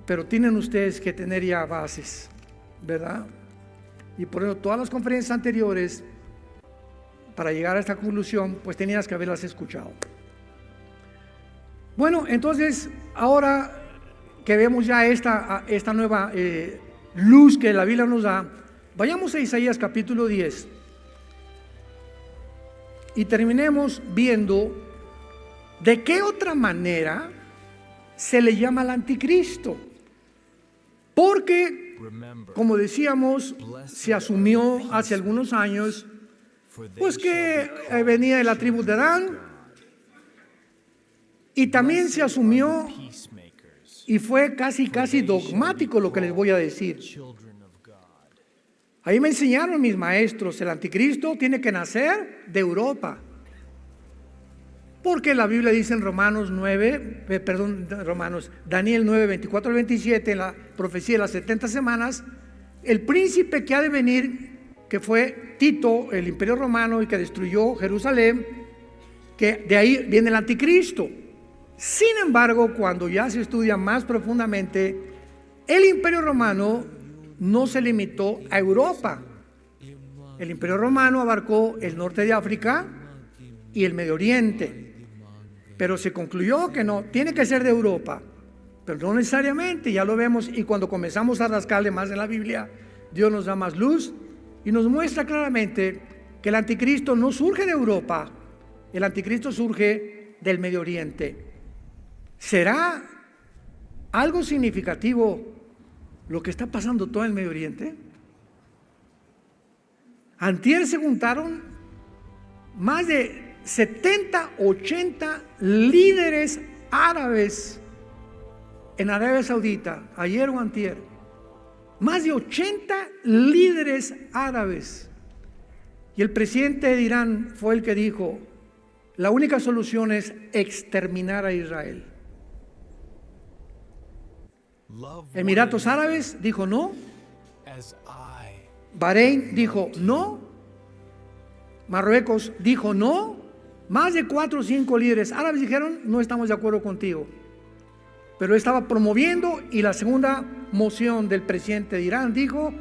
pero tienen ustedes que tener ya bases, ¿verdad? Y por eso todas las conferencias anteriores, para llegar a esta conclusión, pues tenías que haberlas escuchado. Bueno, entonces, ahora que vemos ya esta nueva luz que la Biblia nos da, vayamos a Isaías capítulo 10 y terminemos viendo de qué otra manera se le llama al anticristo. Porque, como decíamos, se asumió hace algunos años pues que venía de la tribu de Dan, y también se asumió y fue casi dogmático lo que les voy a decir. Ahí me enseñaron mis maestros, el anticristo tiene que nacer de Europa, porque la Biblia dice en Daniel 9, 24 al 27, en la profecía de las 70 semanas, el príncipe que ha de venir, que fue Tito, el imperio romano, y que destruyó Jerusalén, que de ahí viene el anticristo. Sin embargo, cuando ya se estudia más profundamente, el imperio romano no se limitó a Europa. El imperio romano abarcó el norte de África y el Medio Oriente, pero se concluyó que no, tiene que ser de Europa, pero no necesariamente, ya lo vemos, y cuando comenzamos a rascarle más en la Biblia, Dios nos da más luz y nos muestra claramente que el anticristo no surge de Europa, el anticristo surge del Medio Oriente. ¿Será algo significativo lo que está pasando todo en el Medio Oriente? Antier se juntaron más de 70, 80 líderes árabes en Arabia Saudita, ayer o antier. Más de 80 líderes árabes. Y el presidente de Irán fue el que dijo, la única solución es exterminar a Israel. Emiratos Árabes dijo no. Bahrein dijo no. Marruecos dijo no. Más de 4 o 5 líderes árabes dijeron no estamos de acuerdo contigo. Pero estaba promoviendo, y la segunda moción del presidente de Irán dijo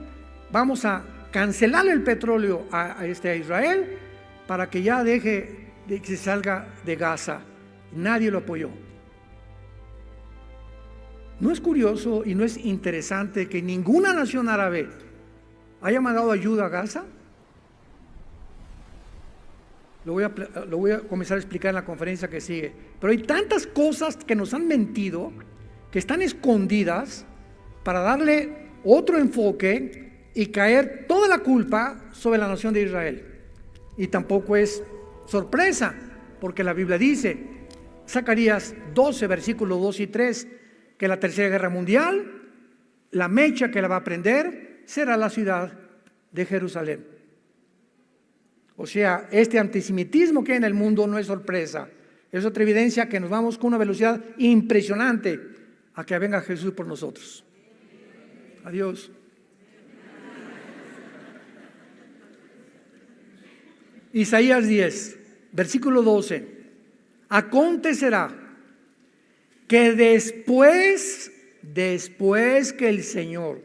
vamos a cancelar el petróleo a Israel para que ya deje de que se salga de Gaza. Nadie lo apoyó. ¿No es curioso y no es interesante que ninguna nación árabe haya mandado ayuda a Gaza? Lo voy a comenzar a explicar en la conferencia que sigue. Pero hay tantas cosas que nos han mentido, que están escondidas, para darle otro enfoque y caer toda la culpa sobre la nación de Israel. Y tampoco es sorpresa, porque la Biblia dice, Zacarías 12, versículos 2 y 3, que la tercera guerra mundial, la mecha que la va a prender será la ciudad de Jerusalén. O sea, este antisemitismo que hay en el mundo no es sorpresa, es otra evidencia que nos vamos con una velocidad impresionante a que venga Jesús por nosotros. Adiós. Isaías 10, versículo 12. Acontecerá que después que el Señor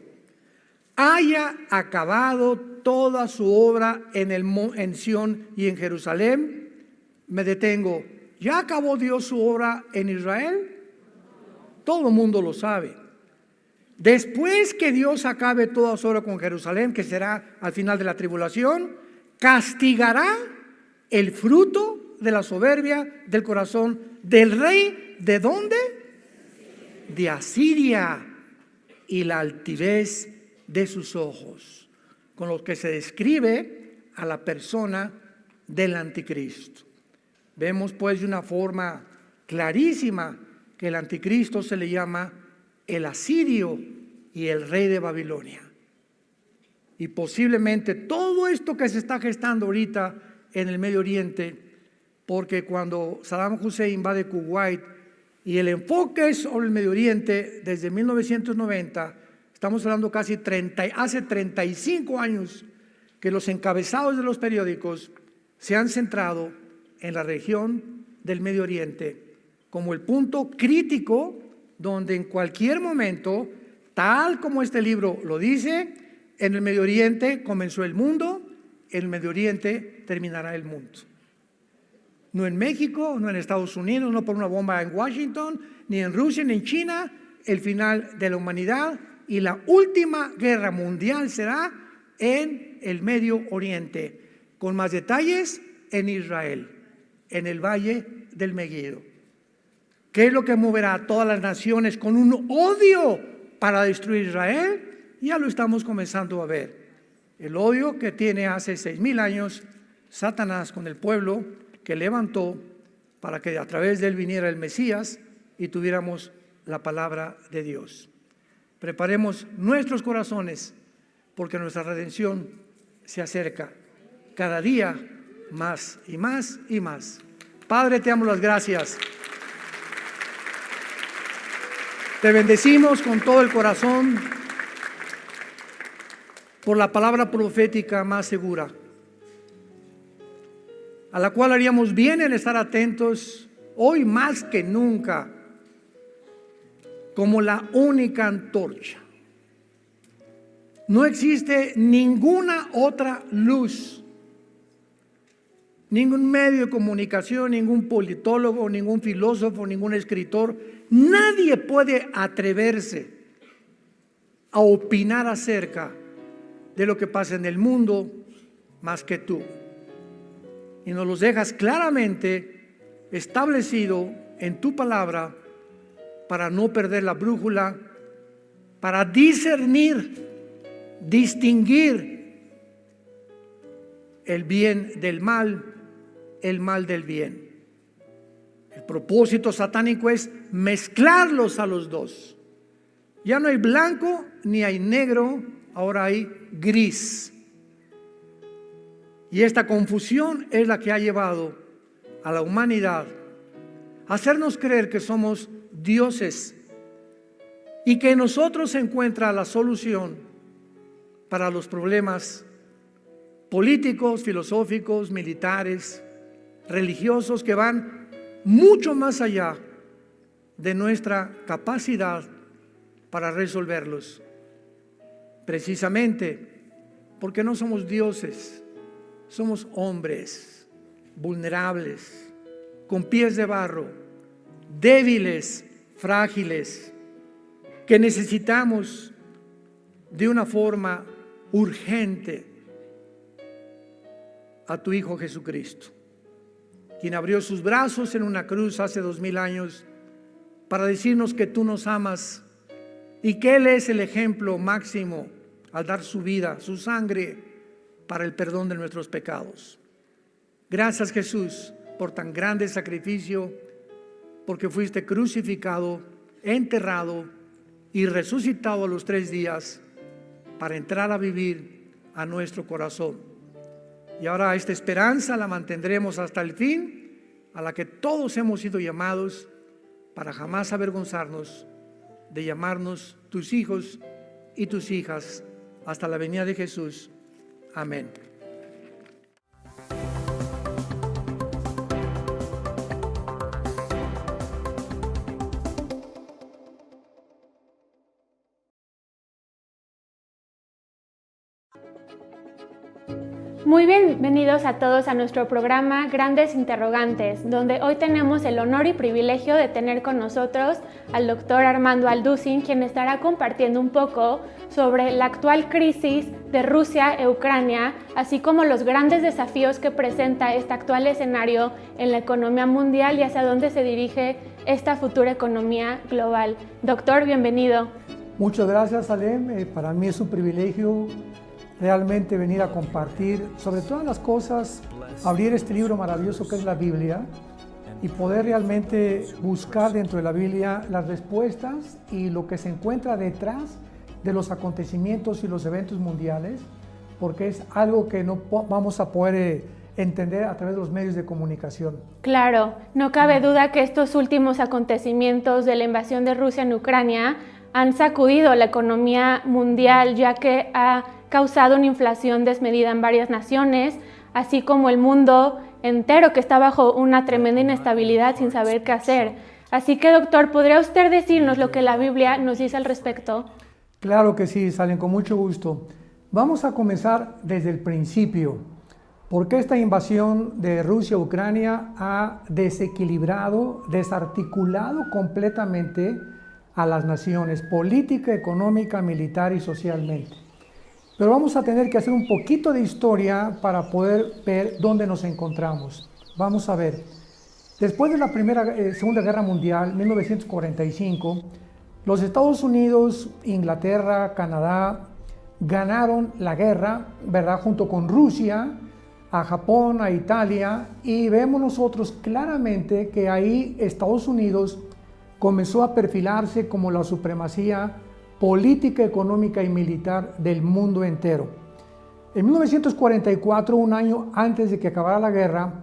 haya acabado toda su obra en Sión y en Jerusalén, me detengo. ¿Ya acabó Dios su obra en Israel? Todo el mundo lo sabe. Después que Dios acabe toda su obra con Jerusalén, que será al final de la tribulación, castigará el fruto de la soberbia del corazón del rey. ¿De dónde? De Asiria, y la altivez de sus ojos, con lo que se describe a la persona del anticristo. Vemos pues de una forma clarísima que el anticristo se le llama el asirio y el rey de Babilonia. Y posiblemente todo esto que se está gestando ahorita en el Medio Oriente, porque cuando Saddam Hussein invade Kuwait y el enfoque es sobre el Medio Oriente desde 1990, estamos hablando hace 35 años que los encabezados de los periódicos se han centrado en la región del Medio Oriente como el punto crítico donde en cualquier momento, tal como este libro lo dice, en el Medio Oriente comenzó el mundo, en el Medio Oriente terminará el mundo. No en México, no en Estados Unidos, no por una bomba en Washington, ni en Rusia, ni en China. El final de la humanidad y la última guerra mundial será en el Medio Oriente, con más detalles en Israel, en el Valle del Megiddo. ¿Qué es lo que moverá a todas las naciones con un odio para destruir Israel? Ya lo estamos comenzando a ver. El odio que tiene hace 6,000 años Satanás con el pueblo que levantó para que a través de él viniera el Mesías y tuviéramos la palabra de Dios. Preparemos nuestros corazones porque nuestra redención se acerca cada día más y más y más. Padre, te damos las gracias. Te bendecimos con todo el corazón por la palabra profética más segura, a la cual haríamos bien en estar atentos hoy más que nunca, como la única antorcha. No existe ninguna otra luz, ningún medio de comunicación, ningún politólogo, ningún filósofo, ningún escritor. Nadie puede atreverse a opinar acerca de lo que pasa en el mundo más que tú. Y nos los dejas claramente establecido en tu palabra para no perder la brújula, para discernir, distinguir el bien del mal, el mal del bien. El propósito satánico es mezclarlos a los dos. Ya no hay blanco ni hay negro, ahora hay gris. Y esta confusión es la que ha llevado a la humanidad a hacernos creer que somos dioses y que en nosotros se encuentra la solución para los problemas políticos, filosóficos, militares, religiosos, que van mucho más allá de nuestra capacidad para resolverlos. Precisamente porque no somos dioses, somos hombres vulnerables, con pies de barro, débiles, frágiles, que necesitamos de una forma urgente a tu Hijo Jesucristo, quien abrió sus brazos en una cruz hace 2000 años para decirnos que tú nos amas y que Él es el ejemplo máximo al dar su vida, su sangre, para el perdón de nuestros pecados. Gracias, Jesús, por tan grande sacrificio, porque fuiste crucificado, enterrado y resucitado a los 3 días para entrar a vivir a nuestro corazón. Y ahora esta esperanza la mantendremos hasta el fin, a la que todos hemos sido llamados, para jamás avergonzarnos de llamarnos tus hijos y tus hijas hasta la venida de Jesús. Amén. Muy bienvenidos a todos a nuestro programa Grandes Interrogantes, donde hoy tenemos el honor y privilegio de tener con nosotros al doctor Armando Alducin, quien estará compartiendo un poco sobre la actual crisis de Rusia e Ucrania, así como los grandes desafíos que presenta este actual escenario en la economía mundial y hacia dónde se dirige esta futura economía global. Doctor, bienvenido. Muchas gracias, Salem. Para mí es un privilegio realmente venir a compartir sobre todas las cosas, abrir este libro maravilloso que es la Biblia y poder realmente buscar dentro de la Biblia las respuestas y lo que se encuentra detrás de los acontecimientos y los eventos mundiales, porque es algo que no vamos a poder entender a través de los medios de comunicación. Claro, no cabe duda que estos últimos acontecimientos de la invasión de Rusia en Ucrania han sacudido la economía mundial, ya que ha causado una inflación desmedida en varias naciones, así como el mundo entero que está bajo una tremenda inestabilidad sin saber qué hacer. Así que, doctor, ¿podría usted decirnos lo que la Biblia nos dice al respecto? Claro que sí, Salen, con mucho gusto. Vamos a comenzar desde el principio. Porque esta invasión de Rusia a Ucrania ha desequilibrado, desarticulado completamente a las naciones, política, económica, militar y socialmente. Pero vamos a tener que hacer un poquito de historia para poder ver dónde nos encontramos. Vamos a ver. Después de la Segunda Guerra Mundial, 1945, los Estados Unidos, Inglaterra, Canadá, ganaron la guerra, ¿verdad? Junto con Rusia, a Japón, a Italia, y vemos nosotros claramente que ahí Estados Unidos comenzó a perfilarse como la supremacía política, económica y militar del mundo entero. En 1944, un año antes de que acabara la guerra,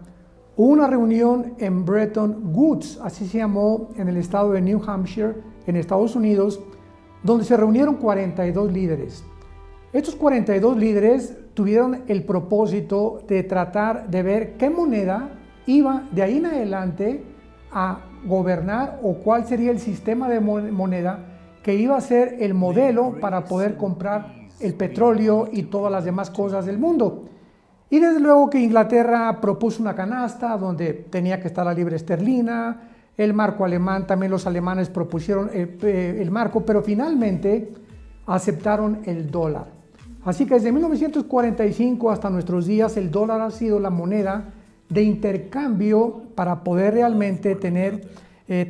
hubo una reunión en Bretton Woods, así se llamó, en el estado de New Hampshire, en Estados Unidos, donde se reunieron 42 líderes. Estos 42 líderes tuvieron el propósito de tratar de ver qué moneda iba de ahí en adelante a gobernar o cuál sería el sistema de moneda que iba a ser el modelo para poder comprar el petróleo y todas las demás cosas del mundo. Y desde luego que Inglaterra propuso una canasta donde tenía que estar la libra esterlina, el marco alemán, también los alemanes propusieron el marco, pero finalmente aceptaron el dólar. Así que desde 1945 hasta nuestros días el dólar ha sido la moneda de intercambio para poder realmente tener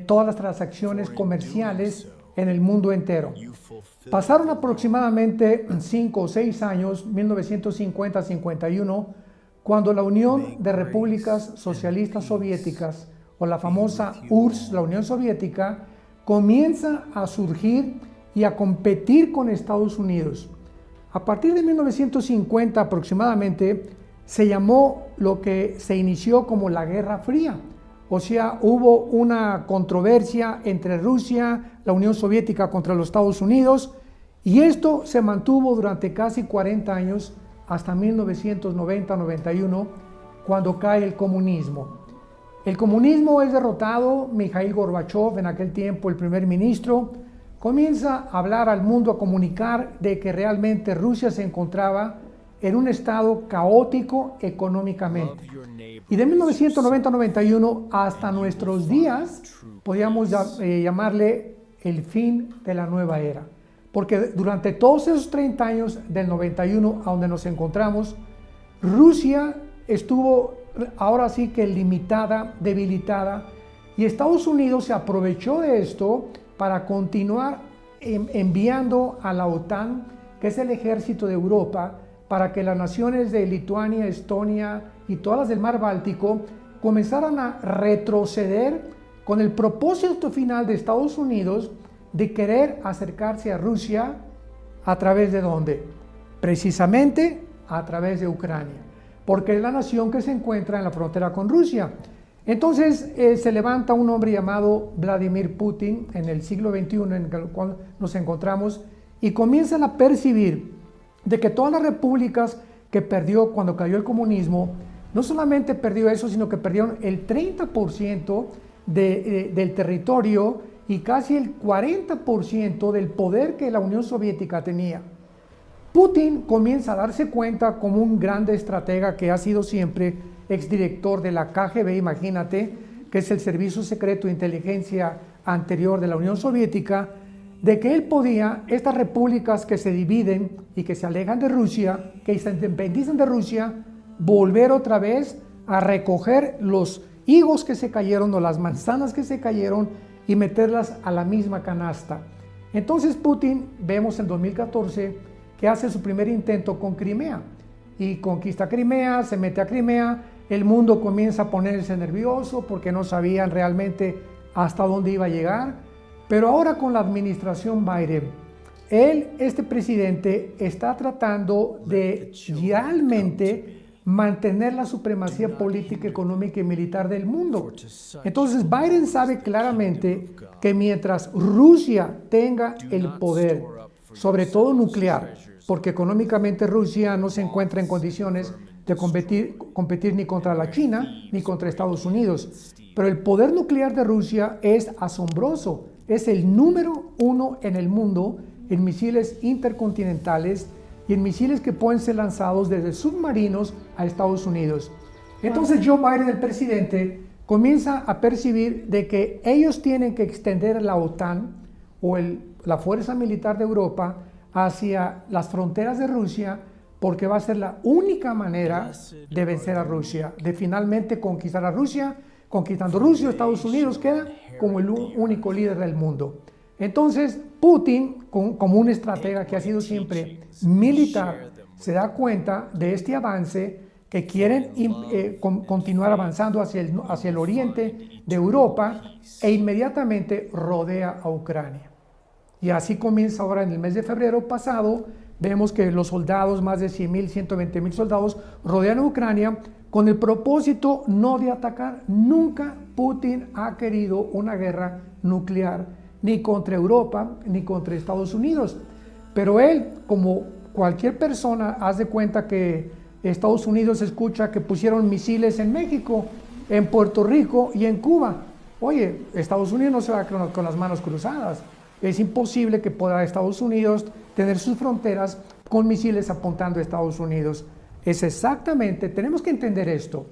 todas las transacciones comerciales en el mundo entero. Pasaron aproximadamente 5 o 6 años, 1950-51, cuando la Unión de Repúblicas Socialistas Soviéticas, o la famosa URSS, la Unión Soviética, comienza a surgir y a competir con Estados Unidos. A partir de 1950 aproximadamente, se llamó lo que se inició como la Guerra Fría. O sea, hubo una controversia entre Rusia, la Unión Soviética contra los Estados Unidos, y esto se mantuvo durante casi 40 años, hasta 1990-91, cuando cae el comunismo. El comunismo es derrotado, Mikhail Gorbachev, en aquel tiempo el primer ministro, comienza a hablar al mundo, a comunicar de que realmente Rusia se encontraba en un estado caótico económicamente. Y de 1990-91 hasta nuestros días, podríamos llamarle el fin de la nueva era. Porque durante todos esos 30 años, del 91 a donde nos encontramos, Rusia estuvo ahora sí que limitada, debilitada, y Estados Unidos se aprovechó de esto para continuar enviando a la OTAN, que es el ejército de Europa, para que las naciones de Lituania, Estonia y todas las del mar Báltico comenzaran a retroceder con el propósito final de Estados Unidos de querer acercarse a Rusia. ¿A través de dónde? Precisamente a través de Ucrania, porque es la nación que se encuentra en la frontera con Rusia. Entonces se levanta un hombre llamado Vladimir Putin en el siglo XXI en el cual nos encontramos, y comienzan a percibir de que todas las repúblicas que perdió cuando cayó el comunismo, no solamente perdió eso, sino que perdieron el 30% del territorio y casi el 40% del poder que la Unión Soviética tenía. Putin comienza a darse cuenta, como un grande estratega que ha sido siempre exdirector de la KGB, imagínate, que es el Servicio Secreto de Inteligencia anterior de la Unión Soviética, de que él podía, estas repúblicas que se dividen y que se alejan de Rusia, que se independizan de Rusia, volver otra vez a recoger los higos que se cayeron o las manzanas que se cayeron y meterlas a la misma canasta. Entonces Putin, vemos en 2014, que hace su primer intento con Crimea y conquista Crimea, se mete a Crimea, el mundo comienza a ponerse nervioso porque no sabían realmente hasta dónde iba a llegar. Pero ahora con la administración Biden, este presidente está tratando de realmente mantener la supremacía política, económica y militar del mundo. Entonces Biden sabe claramente que mientras Rusia tenga el poder, sobre todo nuclear, porque económicamente Rusia no se encuentra en condiciones de competir ni contra la China ni contra Estados Unidos, pero el poder nuclear de Rusia es asombroso. Es el número 1 en el mundo en misiles intercontinentales, y en misiles que pueden ser lanzados desde submarinos a Estados Unidos. Entonces Joe Biden, el presidente, comienza a percibir de que ellos tienen que extender la OTAN o la Fuerza Militar de Europa hacia las fronteras de Rusia, porque va a ser la única manera de vencer a Rusia, de finalmente conquistar a Rusia. Conquistando Rusia, Estados Unidos queda como el único líder del mundo. Entonces, Putin, como un estratega que ha sido siempre militar, se da cuenta de este avance, que quieren continuar avanzando hacia el oriente de Europa, e inmediatamente rodea a Ucrania. Y así comienza ahora en el mes de febrero pasado. Vemos que los soldados, más de 100,000, 120,000 soldados, rodean a Ucrania con el propósito no de atacar. Nunca Putin ha querido una guerra nuclear, ni contra Europa, ni contra Estados Unidos. Pero él, como cualquier persona, haz de cuenta que Estados Unidos escucha que pusieron misiles en México, en Puerto Rico y en Cuba. Oye, Estados Unidos no se va con las manos cruzadas. Es imposible que pueda Estados Unidos tener sus fronteras con misiles apuntando a Estados Unidos. Es exactamente, tenemos que entender esto,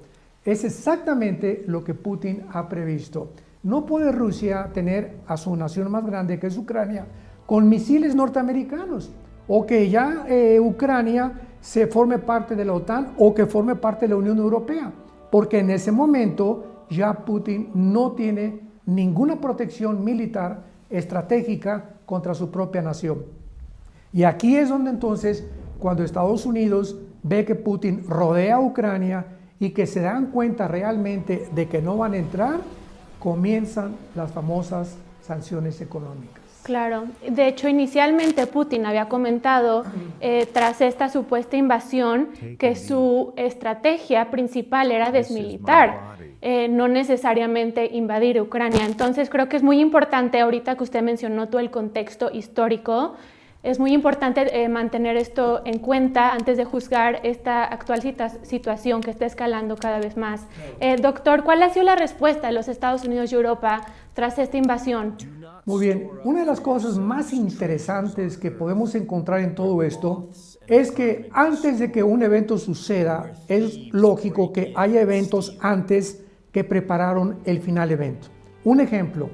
es exactamente lo que Putin ha previsto. No puede Rusia tener a su nación más grande, que es Ucrania, con misiles norteamericanos, o que ya Ucrania se forme parte de la OTAN o que forme parte de la Unión Europea, porque en ese momento ya Putin no tiene ninguna protección militar estratégica contra su propia nación. Y aquí es donde entonces, cuando Estados Unidos ve que Putin rodea a Ucrania y que se dan cuenta realmente de que no van a entrar, comienzan las famosas sanciones económicas. Claro, de hecho inicialmente Putin había comentado tras esta supuesta invasión que su estrategia principal era desmilitar, no necesariamente invadir Ucrania. Entonces creo que es muy importante, ahorita que usted mencionó todo el contexto histórico, es muy importante mantener esto en cuenta antes de juzgar esta actual situación que está escalando cada vez más. Doctor, ¿cuál ha sido la respuesta de los Estados Unidos y Europa tras esta invasión? Muy bien, una de las cosas más interesantes que podemos encontrar en todo esto es que antes de que un evento suceda, es lógico que haya eventos antes que prepararon el final evento. Un ejemplo,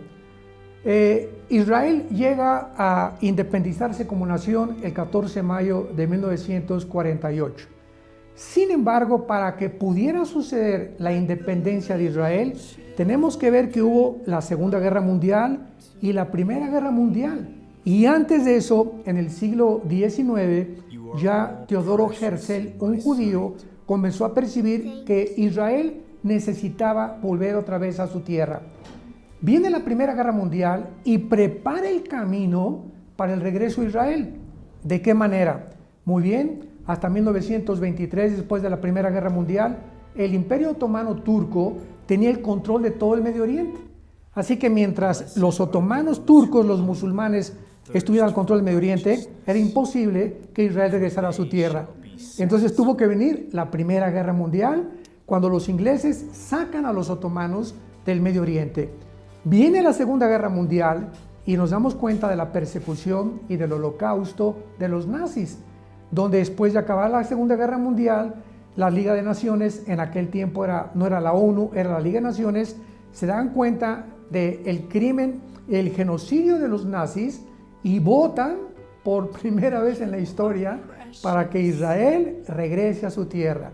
Israel llega a independizarse como nación el 14 de mayo de 1948. Sin embargo, para que pudiera suceder la independencia de Israel, tenemos que ver que hubo la Segunda Guerra Mundial y la Primera Guerra Mundial. Y antes de eso, en el siglo XIX, ya Teodoro Herzl, un judío, comenzó a percibir que Israel necesitaba volver otra vez a su tierra. Viene la Primera Guerra Mundial y prepara el camino para el regreso a Israel. ¿De qué manera? Muy bien, hasta 1923, después de la Primera Guerra Mundial, el Imperio Otomano Turco tenía el control de todo el Medio Oriente. Así que mientras los otomanos turcos, los musulmanes, estuvieran al control del Medio Oriente, era imposible que Israel regresara a su tierra. Entonces tuvo que venir la Primera Guerra Mundial, cuando los ingleses sacan a los otomanos del Medio Oriente. Viene la Segunda Guerra Mundial y nos damos cuenta de la persecución y del holocausto de los nazis, donde después de acabar la Segunda Guerra Mundial, la Liga de Naciones, en aquel tiempo no era la ONU, era la Liga de Naciones, se dan cuenta del crimen, el genocidio de los nazis, y votan por primera vez en la historia para que Israel regrese a su tierra.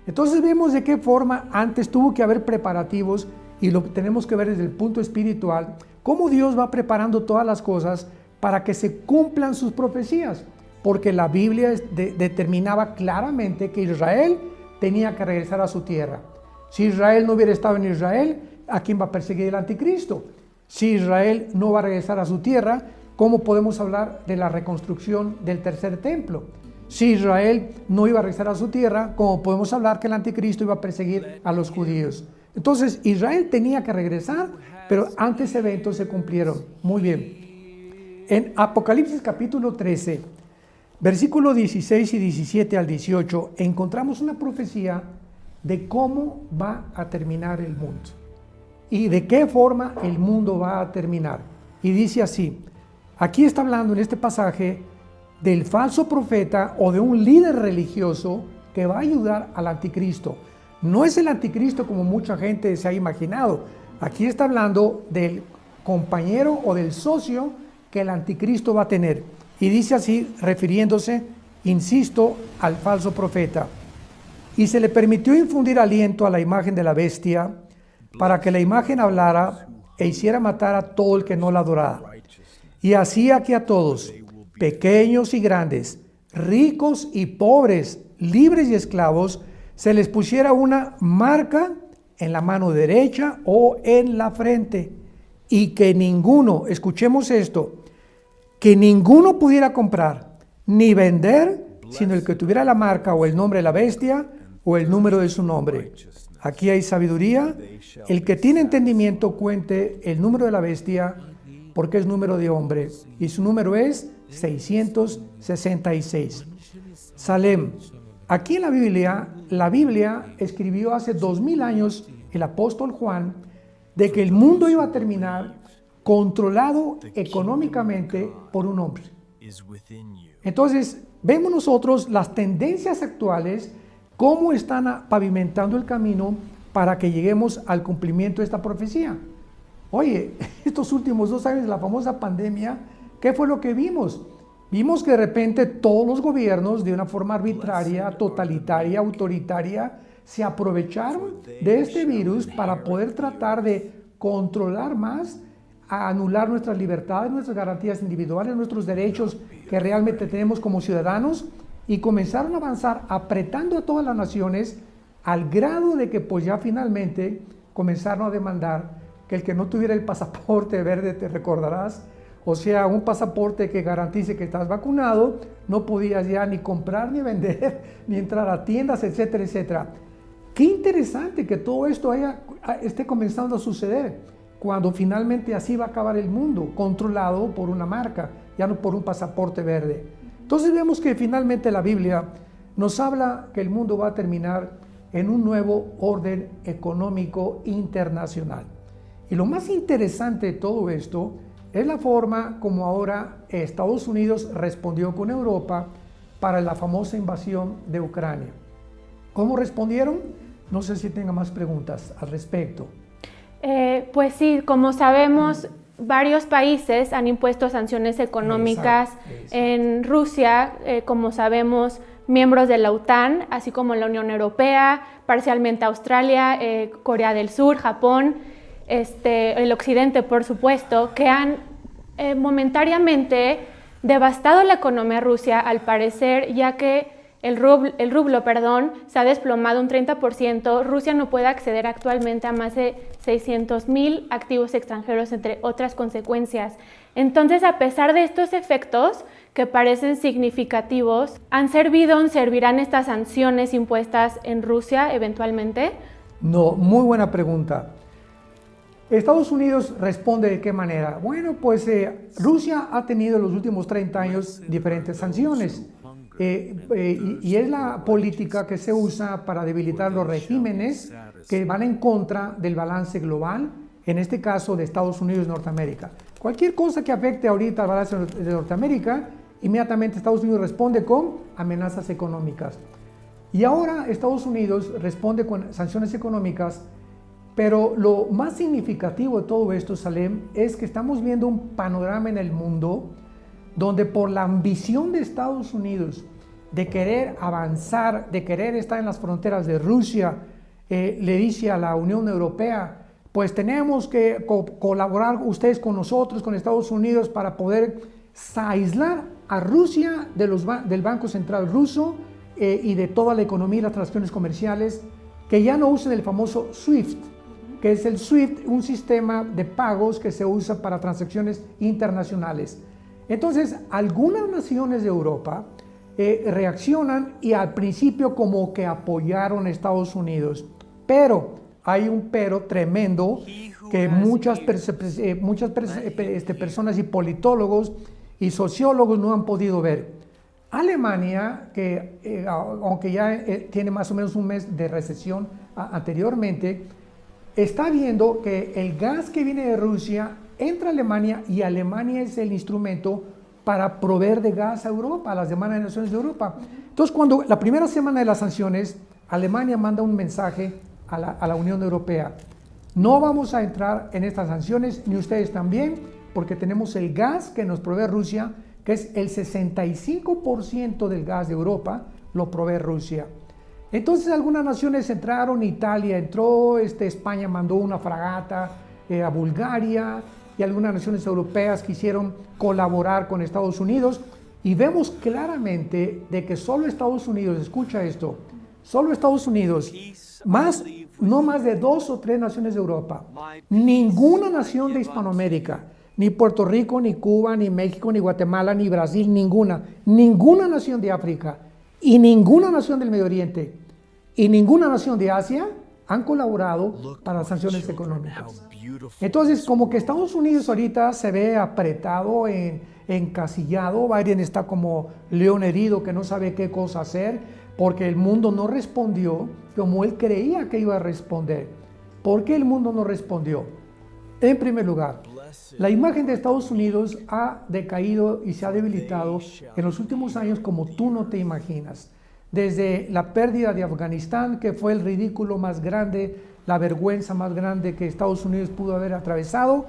Entonces vemos de qué forma antes tuvo que haber preparativos, y lo tenemos que ver desde el punto espiritual, cómo Dios va preparando todas las cosas para que se cumplan sus profecías, porque la Biblia determinaba claramente que Israel tenía que regresar a su tierra. Si Israel no hubiera estado en Israel, ¿a quién va a perseguir el anticristo? Si Israel no va a regresar a su tierra, ¿cómo podemos hablar de la reconstrucción del tercer templo? Si Israel no iba a regresar a su tierra, ¿cómo podemos hablar que el anticristo iba a perseguir a los judíos? Entonces Israel tenía que regresar, pero antes eventos se cumplieron. Muy bien. En Apocalipsis capítulo 13, versículo 16 y 17 al 18, encontramos una profecía de cómo va a terminar el mundo y de qué forma el mundo va a terminar. Y dice así, aquí está hablando en este pasaje del falso profeta o de un líder religioso que va a ayudar al anticristo. No es el anticristo como mucha gente se ha imaginado. Aquí está hablando del compañero o del socio que el anticristo va a tener. Y dice así, refiriéndose, insisto, al falso profeta. Y se le permitió infundir aliento a la imagen de la bestia para que la imagen hablara e hiciera matar a todo el que no la adorara. Y hacía que a todos, pequeños y grandes, ricos y pobres, libres y esclavos, se les pusiera una marca en la mano derecha o en la frente, y que ninguno, escuchemos esto, que ninguno pudiera comprar ni vender, sino el que tuviera la marca o el nombre de la bestia o el número de su nombre. Aquí hay sabiduría. El que tiene entendimiento cuente el número de la bestia, porque es número de hombre, y su número es 666. Salem. Aquí en la Biblia escribió hace 2000 años el apóstol Juan de que el mundo iba a terminar controlado económicamente por un hombre. Entonces, vemos nosotros las tendencias actuales, cómo están pavimentando el camino para que lleguemos al cumplimiento de esta profecía. Oye, estos últimos 2 años de la famosa pandemia, ¿qué fue lo que vimos? Vimos que de repente todos los gobiernos, de una forma arbitraria, totalitaria, autoritaria, se aprovecharon de este virus para poder tratar de controlar más, a anular nuestras libertades, nuestras garantías individuales, nuestros derechos que realmente tenemos como ciudadanos, y comenzaron a avanzar apretando a todas las naciones al grado de que pues ya finalmente comenzaron a demandar que el que no tuviera el pasaporte verde, te recordarás, o sea, un pasaporte que garantice que estás vacunado, no podías ya ni comprar, ni vender, ni entrar a tiendas, etcétera, etcétera. Qué interesante que todo esto esté comenzando a suceder, cuando finalmente así va a acabar el mundo, controlado por una marca, ya no por un pasaporte verde. Entonces vemos que finalmente la Biblia nos habla que el mundo va a terminar en un nuevo orden económico internacional. Y lo más interesante de todo esto es la forma como ahora Estados Unidos respondió con Europa para la famosa invasión de Ucrania. ¿Cómo respondieron? No sé si tenga más preguntas al respecto. Pues sí, como sabemos, varios países han impuesto sanciones económicas. Exacto. En Rusia, como sabemos, miembros de la OTAN, así como la Unión Europea, parcialmente Australia, Corea del Sur, Japón, el occidente, por supuesto, que han momentáneamente devastado la economía rusa, al parecer, ya que el rublo, se ha desplomado un 30%. Rusia no puede acceder actualmente a más de 600,000 activos extranjeros, entre otras consecuencias. Entonces, a pesar de estos efectos que parecen significativos, ¿servirán estas sanciones impuestas en Rusia eventualmente? No, muy buena pregunta. Estados Unidos responde ¿de qué manera? Bueno, pues Rusia ha tenido en los últimos 30 años diferentes sanciones. Y es la política que se usa para debilitar los regímenes que van en contra del balance global, en este caso de Estados Unidos y Norteamérica. Cualquier cosa que afecte ahorita al balance de Norteamérica, inmediatamente Estados Unidos responde con amenazas económicas. Y ahora Estados Unidos responde con sanciones económicas, pero lo más significativo de todo esto, Salem, es que estamos viendo un panorama en el mundo donde por la ambición de Estados Unidos de querer avanzar, de querer estar en las fronteras de Rusia, le dice a la Unión Europea, pues tenemos que colaborar ustedes con nosotros, con Estados Unidos, para poder aislar a Rusia del Banco Central ruso y de toda la economía y las transacciones comerciales, que ya no usen el famoso SWIFT, que es el SWIFT, un sistema de pagos que se usa para transacciones internacionales. Entonces, algunas naciones de Europa reaccionan y al principio como que apoyaron a Estados Unidos, pero hay un pero tremendo que muchas personas y politólogos y sociólogos no han podido ver. Alemania, que aunque ya tiene más o menos un mes de recesión anteriormente, está viendo que el gas que viene de Rusia entra a Alemania y Alemania es el instrumento para proveer de gas a Europa, a las demás naciones de Europa. Entonces, cuando la primera semana de las sanciones, Alemania manda un mensaje a la Unión Europea. No vamos a entrar en estas sanciones, ni ustedes también, porque tenemos el gas que nos provee Rusia, que es el 65% del gas de Europa, lo provee Rusia. Entonces algunas naciones entraron, Italia entró, España mandó una fragata a Bulgaria, y algunas naciones europeas quisieron colaborar con Estados Unidos, y vemos claramente de que solo Estados Unidos, escucha esto, solo Estados Unidos, no más de 2 o 3 naciones de Europa, ninguna nación de Hispanoamérica, ni Puerto Rico, ni Cuba, ni México, ni Guatemala, ni Brasil, ninguna nación de África, y ninguna nación del Medio Oriente, y ninguna nación de Asia han colaborado para las sanciones económicas. Entonces, como que Estados Unidos ahorita se ve apretado, encasillado, Biden está como león herido que no sabe qué cosa hacer, porque el mundo no respondió como él creía que iba a responder. ¿Por qué el mundo no respondió? En primer lugar, la imagen de Estados Unidos ha decaído y se ha debilitado en los últimos años como tú no te imaginas. Desde la pérdida de Afganistán, que fue el ridículo más grande, la vergüenza más grande que Estados Unidos pudo haber atravesado,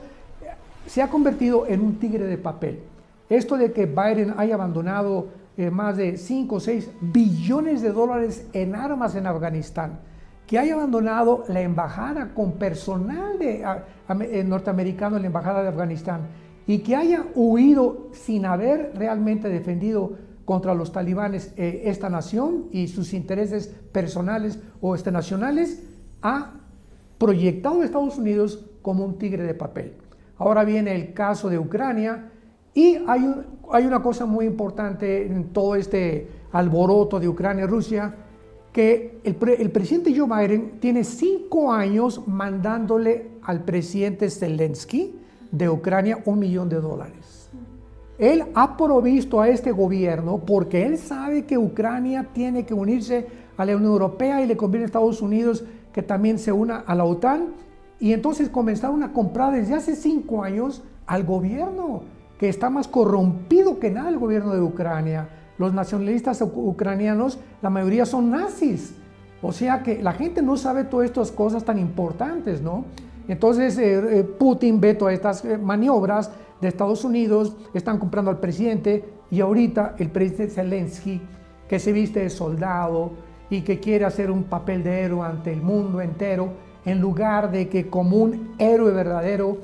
se ha convertido en un tigre de papel. Esto de que Biden haya abandonado más de 5 o 6 billones de dólares en armas en Afganistán, que haya abandonado la embajada con personal norteamericano en la embajada de Afganistán, y que haya huido sin haber realmente defendido contra los talibanes esta nación y sus intereses personales o nacionales, ha proyectado a Estados Unidos como un tigre de papel. Ahora viene el caso de Ucrania, y hay una cosa muy importante en todo este alboroto de Ucrania y Rusia, que el presidente Joe Biden tiene 5 años mandándole al presidente Zelensky de Ucrania $1 millón. Él ha provisto a este gobierno porque él sabe que Ucrania tiene que unirse a la Unión Europea, y le conviene a Estados Unidos que también se una a la OTAN, y entonces comenzaron a comprar desde hace 5 años al gobierno, que está más corrompido que nada el gobierno de Ucrania. Los nacionalistas ucranianos, la mayoría son nazis. O sea que la gente no sabe todas estas cosas tan importantes, ¿no? Entonces Putin ve todas estas maniobras de Estados Unidos, están comprando al presidente, y ahorita el presidente Zelensky, que se viste de soldado y que quiere hacer un papel de héroe ante el mundo entero, en lugar de que como un héroe verdadero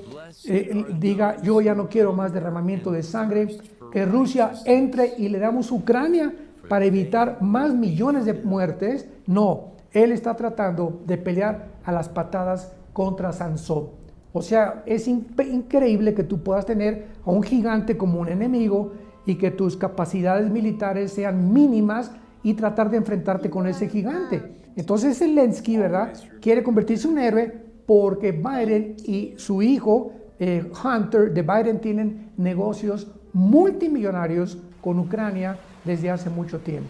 diga: yo ya no quiero más derramamiento de sangre, que Rusia entre y le damos Ucrania para evitar más millones de muertes. No, él está tratando de pelear a las patadas contra Sansón. O sea, es increíble que tú puedas tener a un gigante como un enemigo y que tus capacidades militares sean mínimas y tratar de enfrentarte con ese gigante. Entonces Zelensky, ¿verdad?, quiere convertirse en un héroe porque Biden y su hijo Hunter de Biden tienen negocios multimillonarios con Ucrania desde hace mucho tiempo.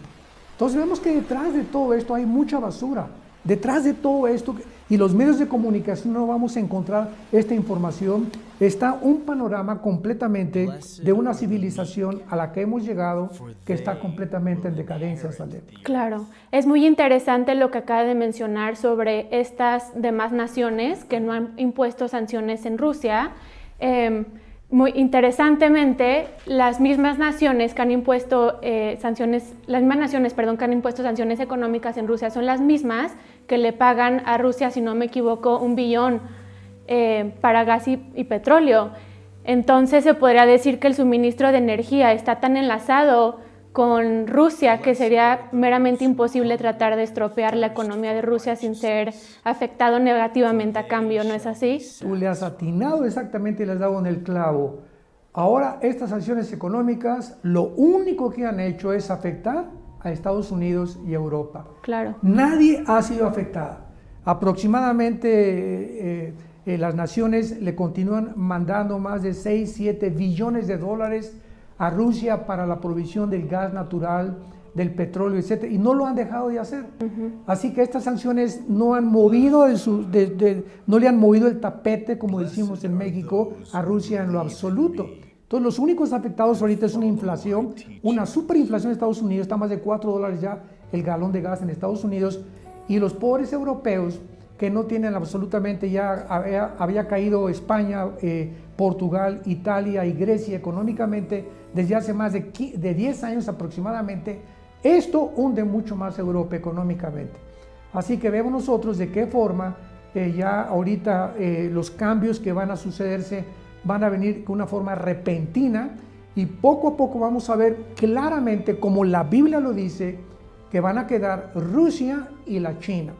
Entonces vemos que detrás de todo esto hay mucha basura. Detrás de todo esto, y los medios de comunicación no vamos a encontrar esta información, está un panorama completamente de una civilización a la que hemos llegado, que está completamente en decadencia, Salem. Claro, es muy interesante lo que acaba de mencionar sobre estas demás naciones que no han impuesto sanciones en Rusia. Muy interesantemente, las mismas naciones que han impuesto sanciones económicas en Rusia son las mismas que le pagan a Rusia, si no me equivoco, $1 billón para gas y petróleo. Entonces se podría decir que el suministro de energía está tan enlazado con Rusia que sería meramente imposible tratar de estropear la economía de Rusia sin ser afectado negativamente a cambio, ¿no es así? Tú le has atinado exactamente y le has dado en el clavo. Ahora, estas sanciones económicas lo único que han hecho es afectar a Estados Unidos y Europa. Claro. Nadie ha sido afectada. Aproximadamente las naciones le continúan mandando más de 6, 7 billones de dólares a Rusia para la provisión del gas natural, del petróleo, etc. Y no lo han dejado de hacer. Así que estas sanciones no han movido no le han movido el tapete, como decimos en México, a Rusia en lo absoluto. Entonces los únicos afectados ahorita es una inflación, una superinflación en Estados Unidos, está más de $4 ya el galón de gas en Estados Unidos, y los pobres europeos que no tienen absolutamente, ya había caído España, Portugal, Italia y Grecia económicamente desde hace más de 10 años aproximadamente. Esto hunde mucho más a Europa económicamente. Así que vemos nosotros de qué forma ya ahorita los cambios que van a sucederse van a venir con una forma repentina, y poco a poco vamos a ver claramente, como la Biblia lo dice, que van a quedar Rusia y la China.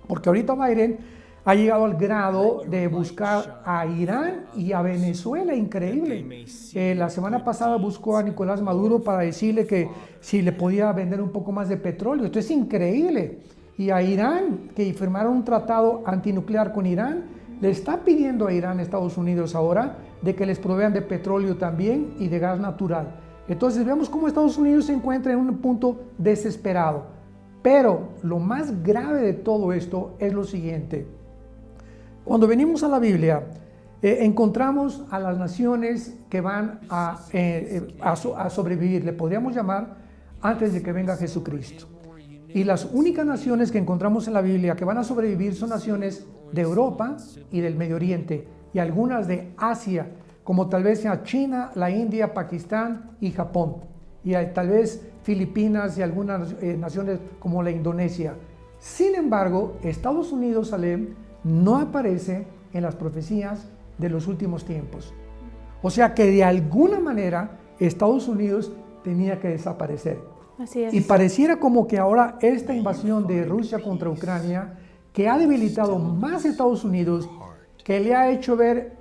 Porque ahorita Biden ha llegado al grado de buscar a Irán y a Venezuela, increíble. La semana pasada buscó a Nicolás Maduro para decirle que si le podía vender un poco más de petróleo. Esto es increíble. Y a Irán, que firmaron un tratado antinuclear con Irán, le está pidiendo a Irán, Estados Unidos ahora, de que les provean de petróleo también y de gas natural. Entonces vemos cómo Estados Unidos se encuentra en un punto desesperado. Pero lo más grave de todo esto es lo siguiente. Cuando venimos a la Biblia, encontramos a las naciones que van a sobrevivir, le podríamos llamar, antes de que venga Jesucristo. Y las únicas naciones que encontramos en la Biblia que van a sobrevivir son naciones de Europa y del Medio Oriente, y algunas de Asia, como tal vez sea China, la India, Pakistán y Japón, y tal vez Filipinas y algunas naciones como la Indonesia. Sin embargo, Estados Unidos, Salem, no aparece en las profecías de los últimos tiempos. O sea que de alguna manera Estados Unidos tenía que desaparecer. Así es. Y pareciera como que ahora esta invasión de Rusia contra Ucrania, que ha debilitado más a Estados Unidos, que le ha hecho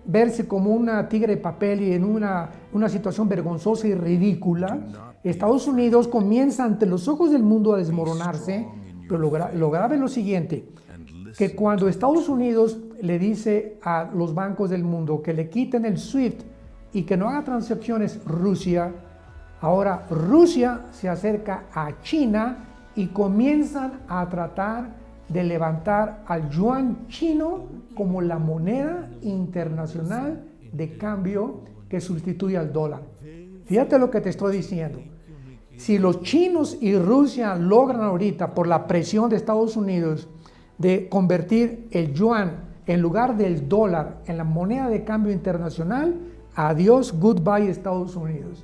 verse como una tigre de papel y en una situación vergonzosa y ridícula, Estados Unidos comienza ante los ojos del mundo a desmoronarse. Pero lo grave es lo siguiente, que cuando Estados Unidos le dice a los bancos del mundo que le quiten el SWIFT y que no haga transacciones Rusia, ahora Rusia se acerca a China y comienzan a tratar de levantar al yuan chino como la moneda internacional de cambio que sustituye al dólar. Fíjate lo que te estoy diciendo. Si los chinos y Rusia logran ahorita, por la presión de Estados Unidos, de convertir el yuan en lugar del dólar en la moneda de cambio internacional, adiós, goodbye Estados Unidos.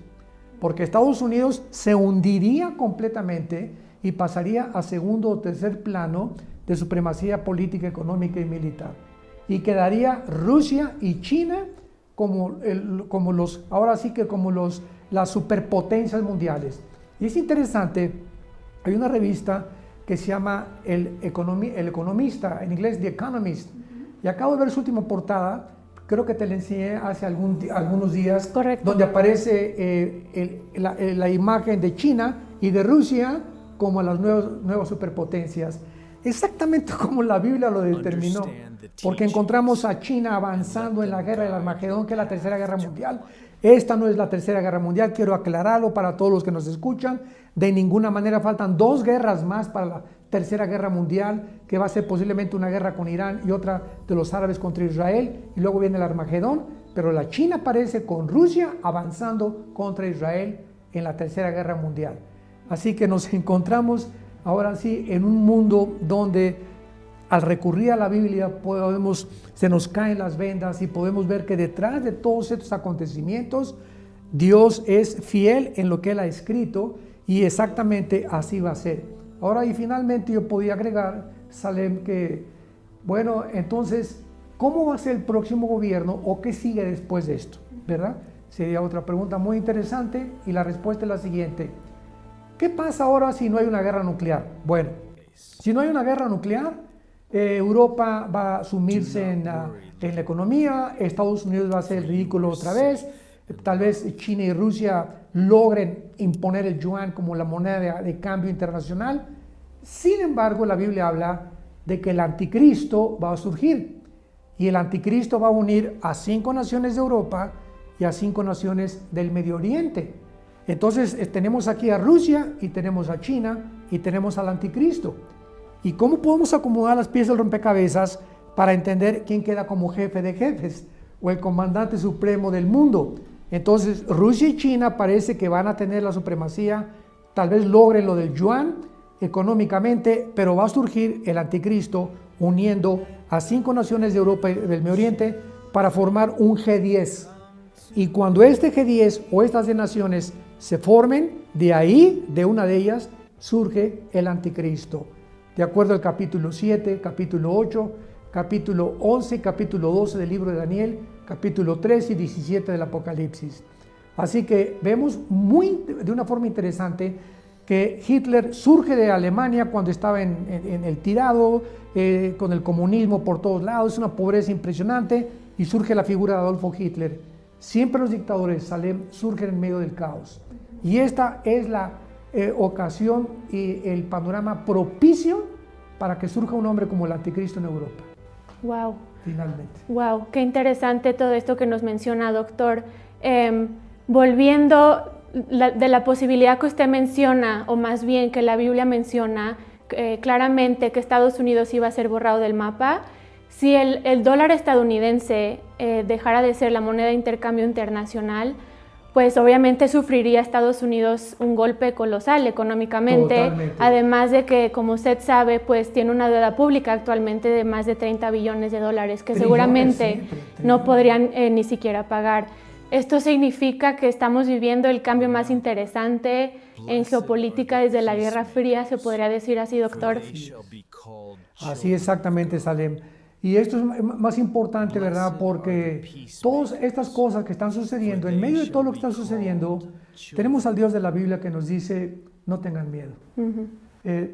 Porque Estados Unidos se hundiría completamente y pasaría a segundo o tercer plano de supremacía política, económica y militar. Y quedaría Rusia y China como las superpotencias mundiales. Y es interesante, hay una revista que se llama El Economista, en inglés The Economist, y acabo de ver su última portada, creo que te la enseñé hace algunos días. Correcto. Donde aparece la imagen de China y de Rusia como las nuevas superpotencias. Exactamente como la Biblia lo determinó, porque encontramos a China avanzando en la guerra del Armagedón, que es la tercera guerra mundial. Esta no es la tercera guerra mundial, quiero aclararlo para todos los que nos escuchan. De ninguna manera, faltan 2 guerras más para la tercera guerra mundial, que va a ser posiblemente una guerra con Irán y otra de los árabes contra Israel, y luego viene el Armagedón, pero la China aparece con Rusia avanzando contra Israel en la tercera guerra mundial. Así que nos encontramos ahora sí en un mundo donde al recurrir a la Biblia se nos caen las vendas y podemos ver que detrás de todos estos acontecimientos Dios es fiel en lo que Él ha escrito, y exactamente así va a ser. Ahora, y finalmente yo podía agregar, Salem, que bueno, entonces, ¿cómo va a ser el próximo gobierno o qué sigue después de esto? ¿Verdad? Sería otra pregunta muy interesante, y la respuesta es la siguiente. ¿Qué pasa ahora si no hay una guerra nuclear? Bueno, si no hay una guerra nuclear, Europa va a sumirse en la economía, Estados Unidos va a hacer ridículo otra vez, tal vez China y Rusia logren imponer el yuan como la moneda de cambio internacional. Sin embargo, la Biblia habla de que el anticristo va a surgir, y el anticristo va a unir a 5 naciones de Europa y a 5 naciones del Medio Oriente. Entonces tenemos aquí a Rusia y tenemos a China y tenemos al anticristo. ¿Y cómo podemos acomodar las piezas del rompecabezas para entender quién queda como jefe de jefes o el comandante supremo del mundo? Entonces, Rusia y China parece que van a tener la supremacía, tal vez logren lo del yuan económicamente, pero va a surgir el anticristo uniendo a 5 naciones de Europa y del Medio Oriente para formar un G10. Y cuando este G10 o estas 10 naciones se formen, de ahí, de una de ellas, surge el anticristo. De acuerdo al capítulo 7, capítulo 8, capítulo 11, capítulo 12 del libro de Daniel, capítulo 13 y 17 del Apocalipsis. Así que vemos de una forma interesante que Hitler surge de Alemania cuando estaba en el tirado, con el comunismo por todos lados, una pobreza impresionante, y surge la figura de Adolfo Hitler. Siempre los dictadores surgen en medio del caos. Y esta es la ocasión y el panorama propicio para que surja un hombre como el anticristo en Europa. Wow. Finalmente. Wow, qué interesante todo esto que nos menciona, doctor. Volviendo de la posibilidad que usted menciona, o más bien que la Biblia menciona claramente que Estados Unidos iba a ser borrado del mapa, si el dólar estadounidense dejara de ser la moneda de intercambio internacional, pues obviamente sufriría Estados Unidos un golpe colosal económicamente. Totalmente. Además de que, como usted sabe, pues tiene una deuda pública actualmente de más de 30 billones de dólares que seguramente no podrían ni siquiera pagar. Esto significa que estamos viviendo el cambio más interesante en geopolítica desde la Guerra Fría, se podría decir así, doctor. Así exactamente, Salem. Y esto es más importante, ¿verdad? Porque todas estas cosas que están sucediendo, en medio de todo lo que está sucediendo, tenemos al Dios de la Biblia que nos dice, no tengan miedo.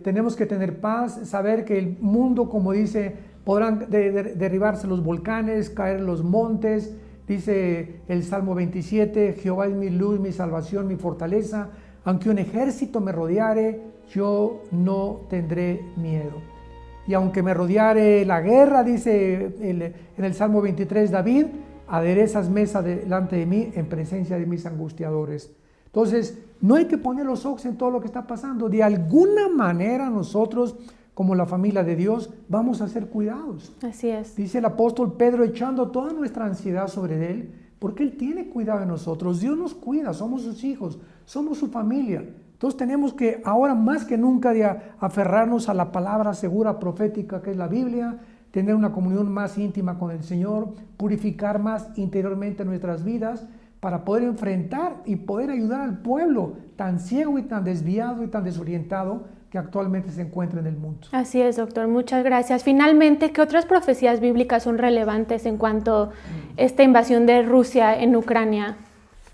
Tenemos que tener paz, saber que el mundo, como dice, podrán derribarse los volcanes, caer los montes. Dice el Salmo 27, Jehová es mi luz, mi salvación, mi fortaleza. Aunque un ejército me rodeare, yo no tendré miedo. Y aunque me rodeare la guerra, dice en el Salmo 23 David, aderezas mesa delante de mí en presencia de mis angustiadores. Entonces, no hay que poner los ojos en todo lo que está pasando. De alguna manera nosotros, como la familia de Dios, vamos a ser cuidados. Así es. Dice el apóstol Pedro, echando toda nuestra ansiedad sobre Él, porque Él tiene cuidado de nosotros. Dios nos cuida, somos sus hijos, somos su familia. Entonces tenemos que ahora más que nunca de aferrarnos a la palabra segura profética que es la Biblia, tener una comunión más íntima con el Señor, purificar más interiormente nuestras vidas para poder enfrentar y poder ayudar al pueblo tan ciego y tan desviado y tan desorientado que actualmente se encuentra en el mundo. Así es, doctor. Muchas gracias. Finalmente, ¿qué otras profecías bíblicas son relevantes en cuanto a esta invasión de Rusia en Ucrania?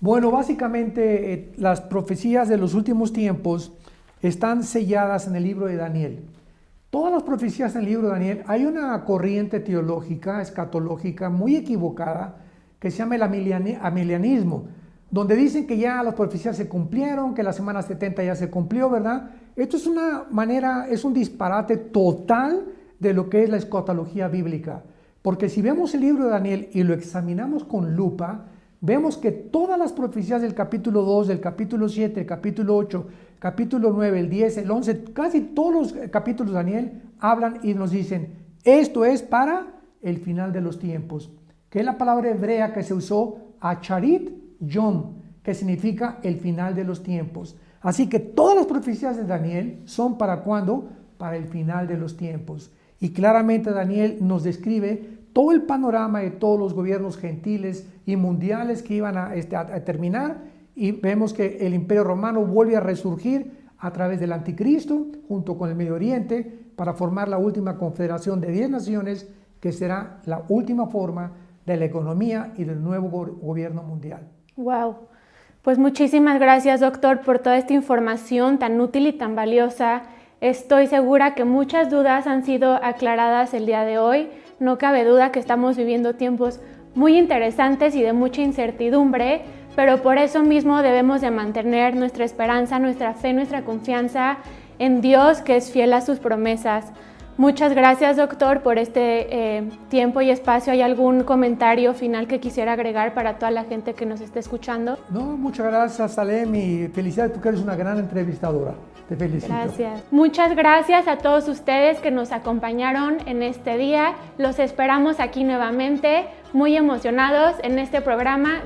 Bueno, básicamente las profecías de los últimos tiempos están selladas en el libro de Daniel. Todas las profecías en el libro de Daniel, hay una corriente teológica, escatológica, muy equivocada, que se llama el amilianismo, donde dicen que ya las profecías se cumplieron, que la semana 70 ya se cumplió, ¿verdad? Esto es una manera, es un disparate total de lo que es la escatología bíblica. Porque si vemos el libro de Daniel y lo examinamos con lupa, vemos que todas las profecías del capítulo 2, del capítulo 7, el capítulo 8, capítulo 9, el 10, el 11, casi todos los capítulos de Daniel hablan y nos dicen, esto es para el final de los tiempos, que es la palabra hebrea que se usó, acharit yom, que significa el final de los tiempos. Así que todas las profecías de Daniel son para ¿cuándo? Para el final de los tiempos. Y claramente Daniel nos describe todo el panorama de todos los gobiernos gentiles y mundiales que iban a terminar, y vemos que el Imperio Romano vuelve a resurgir a través del Anticristo junto con el Medio Oriente para formar la última confederación de 10 naciones que será la última forma de la economía y del nuevo gobierno mundial. Wow. Pues muchísimas gracias, doctor, por toda esta información tan útil y tan valiosa. Estoy segura que muchas dudas han sido aclaradas el día de hoy. No cabe duda que estamos viviendo tiempos muy interesantes y de mucha incertidumbre, pero por eso mismo debemos de mantener nuestra esperanza, nuestra fe, nuestra confianza en Dios, que es fiel a sus promesas. Muchas gracias, doctor, por este tiempo y espacio. ¿Hay algún comentario final que quisiera agregar para toda la gente que nos está escuchando? No, muchas gracias, Salem, y felicidades porque eres una gran entrevistadora. Te felicito. Gracias. Muchas gracias a todos ustedes que nos acompañaron en este día. Los esperamos aquí nuevamente, muy emocionados en este programa.